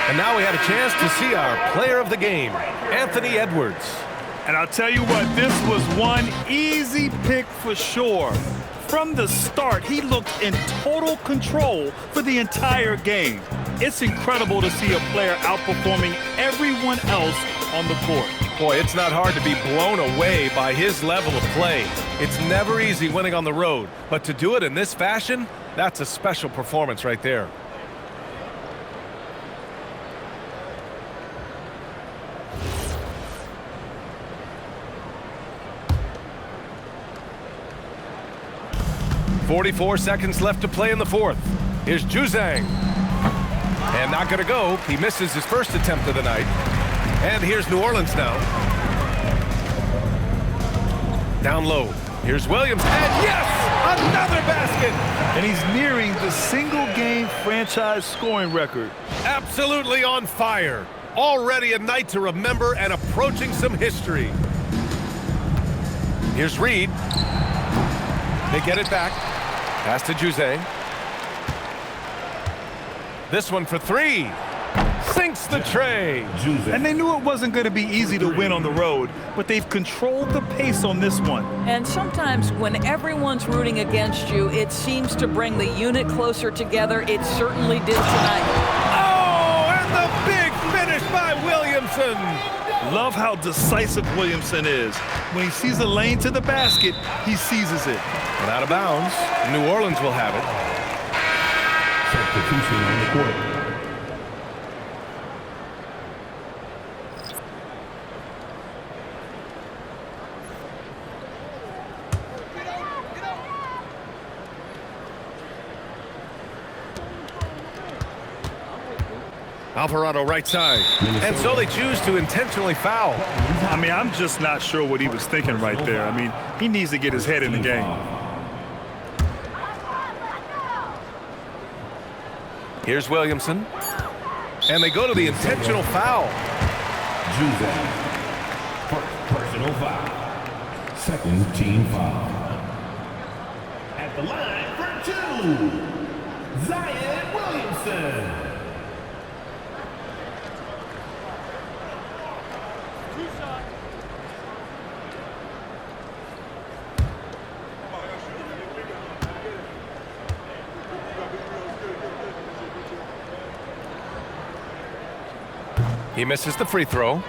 And now we had a chance to see our player of the game, Anthony Edwards. And I'll tell you what, this was one easy pick for sure. From the start, he looked in total control for the entire game. It's incredible to see a player outperforming everyone else on the court. Boy, it's not hard to be blown away by his level of play. It's never easy winning on the road, but to do it in this fashion, that's a special performance right there. .44 seconds left to play in the fourth. Here's Juzang. And not going to go. He misses his first attempt of the night. And here's New Orleans now. Down low. Here's Williams. And yes! Another basket! And he's nearing the single-game franchise scoring record. Absolutely on fire. Already a night to remember and approaching some history. Here's Reed. They get it back. Pass to Juzang. This one for 3. Sinks the Trey. And they knew it wasn't going to be easy to win on the road, but they've controlled the pace on this one. And sometimes when everyone's rooting against you, it seems to bring the unit closer together. It certainly did tonight. Oh, and the big finish by Williamson. Love how decisive Williamson is. When he sees a lane to the basket, he seizes it. And out of bounds, New Orleans will have it. Substitution on the court. Alvarado right side. And so they choose to intentionally foul. I mean, I'm just not sure what he was thinking right there. I mean, he needs to get his head in the game. Here's Williamson. And they go to the intentional foul. Juzang. First personal foul. Second team foul. At the line for 2, Zion Williamson. He misses the free throw.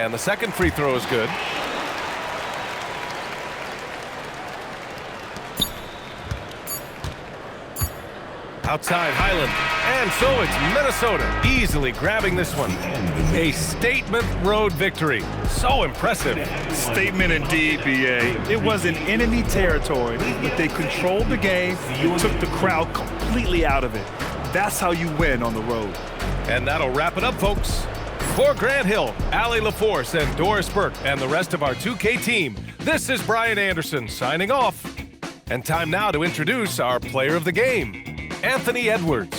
And the second free throw is good. Outside Highland. And so it's Minnesota easily grabbing this one. A statement road victory. So impressive. Statement indeed, BA. It was in enemy territory, but they controlled the game and took the crowd completely out of it. That's how you win on the road. And that'll wrap it up, folks. For Grant Hill, Allie LaForce, and Doris Burke, and the rest of our 2K team, this is Brian Anderson signing off. And time now to introduce our player of the game, Anthony Edwards.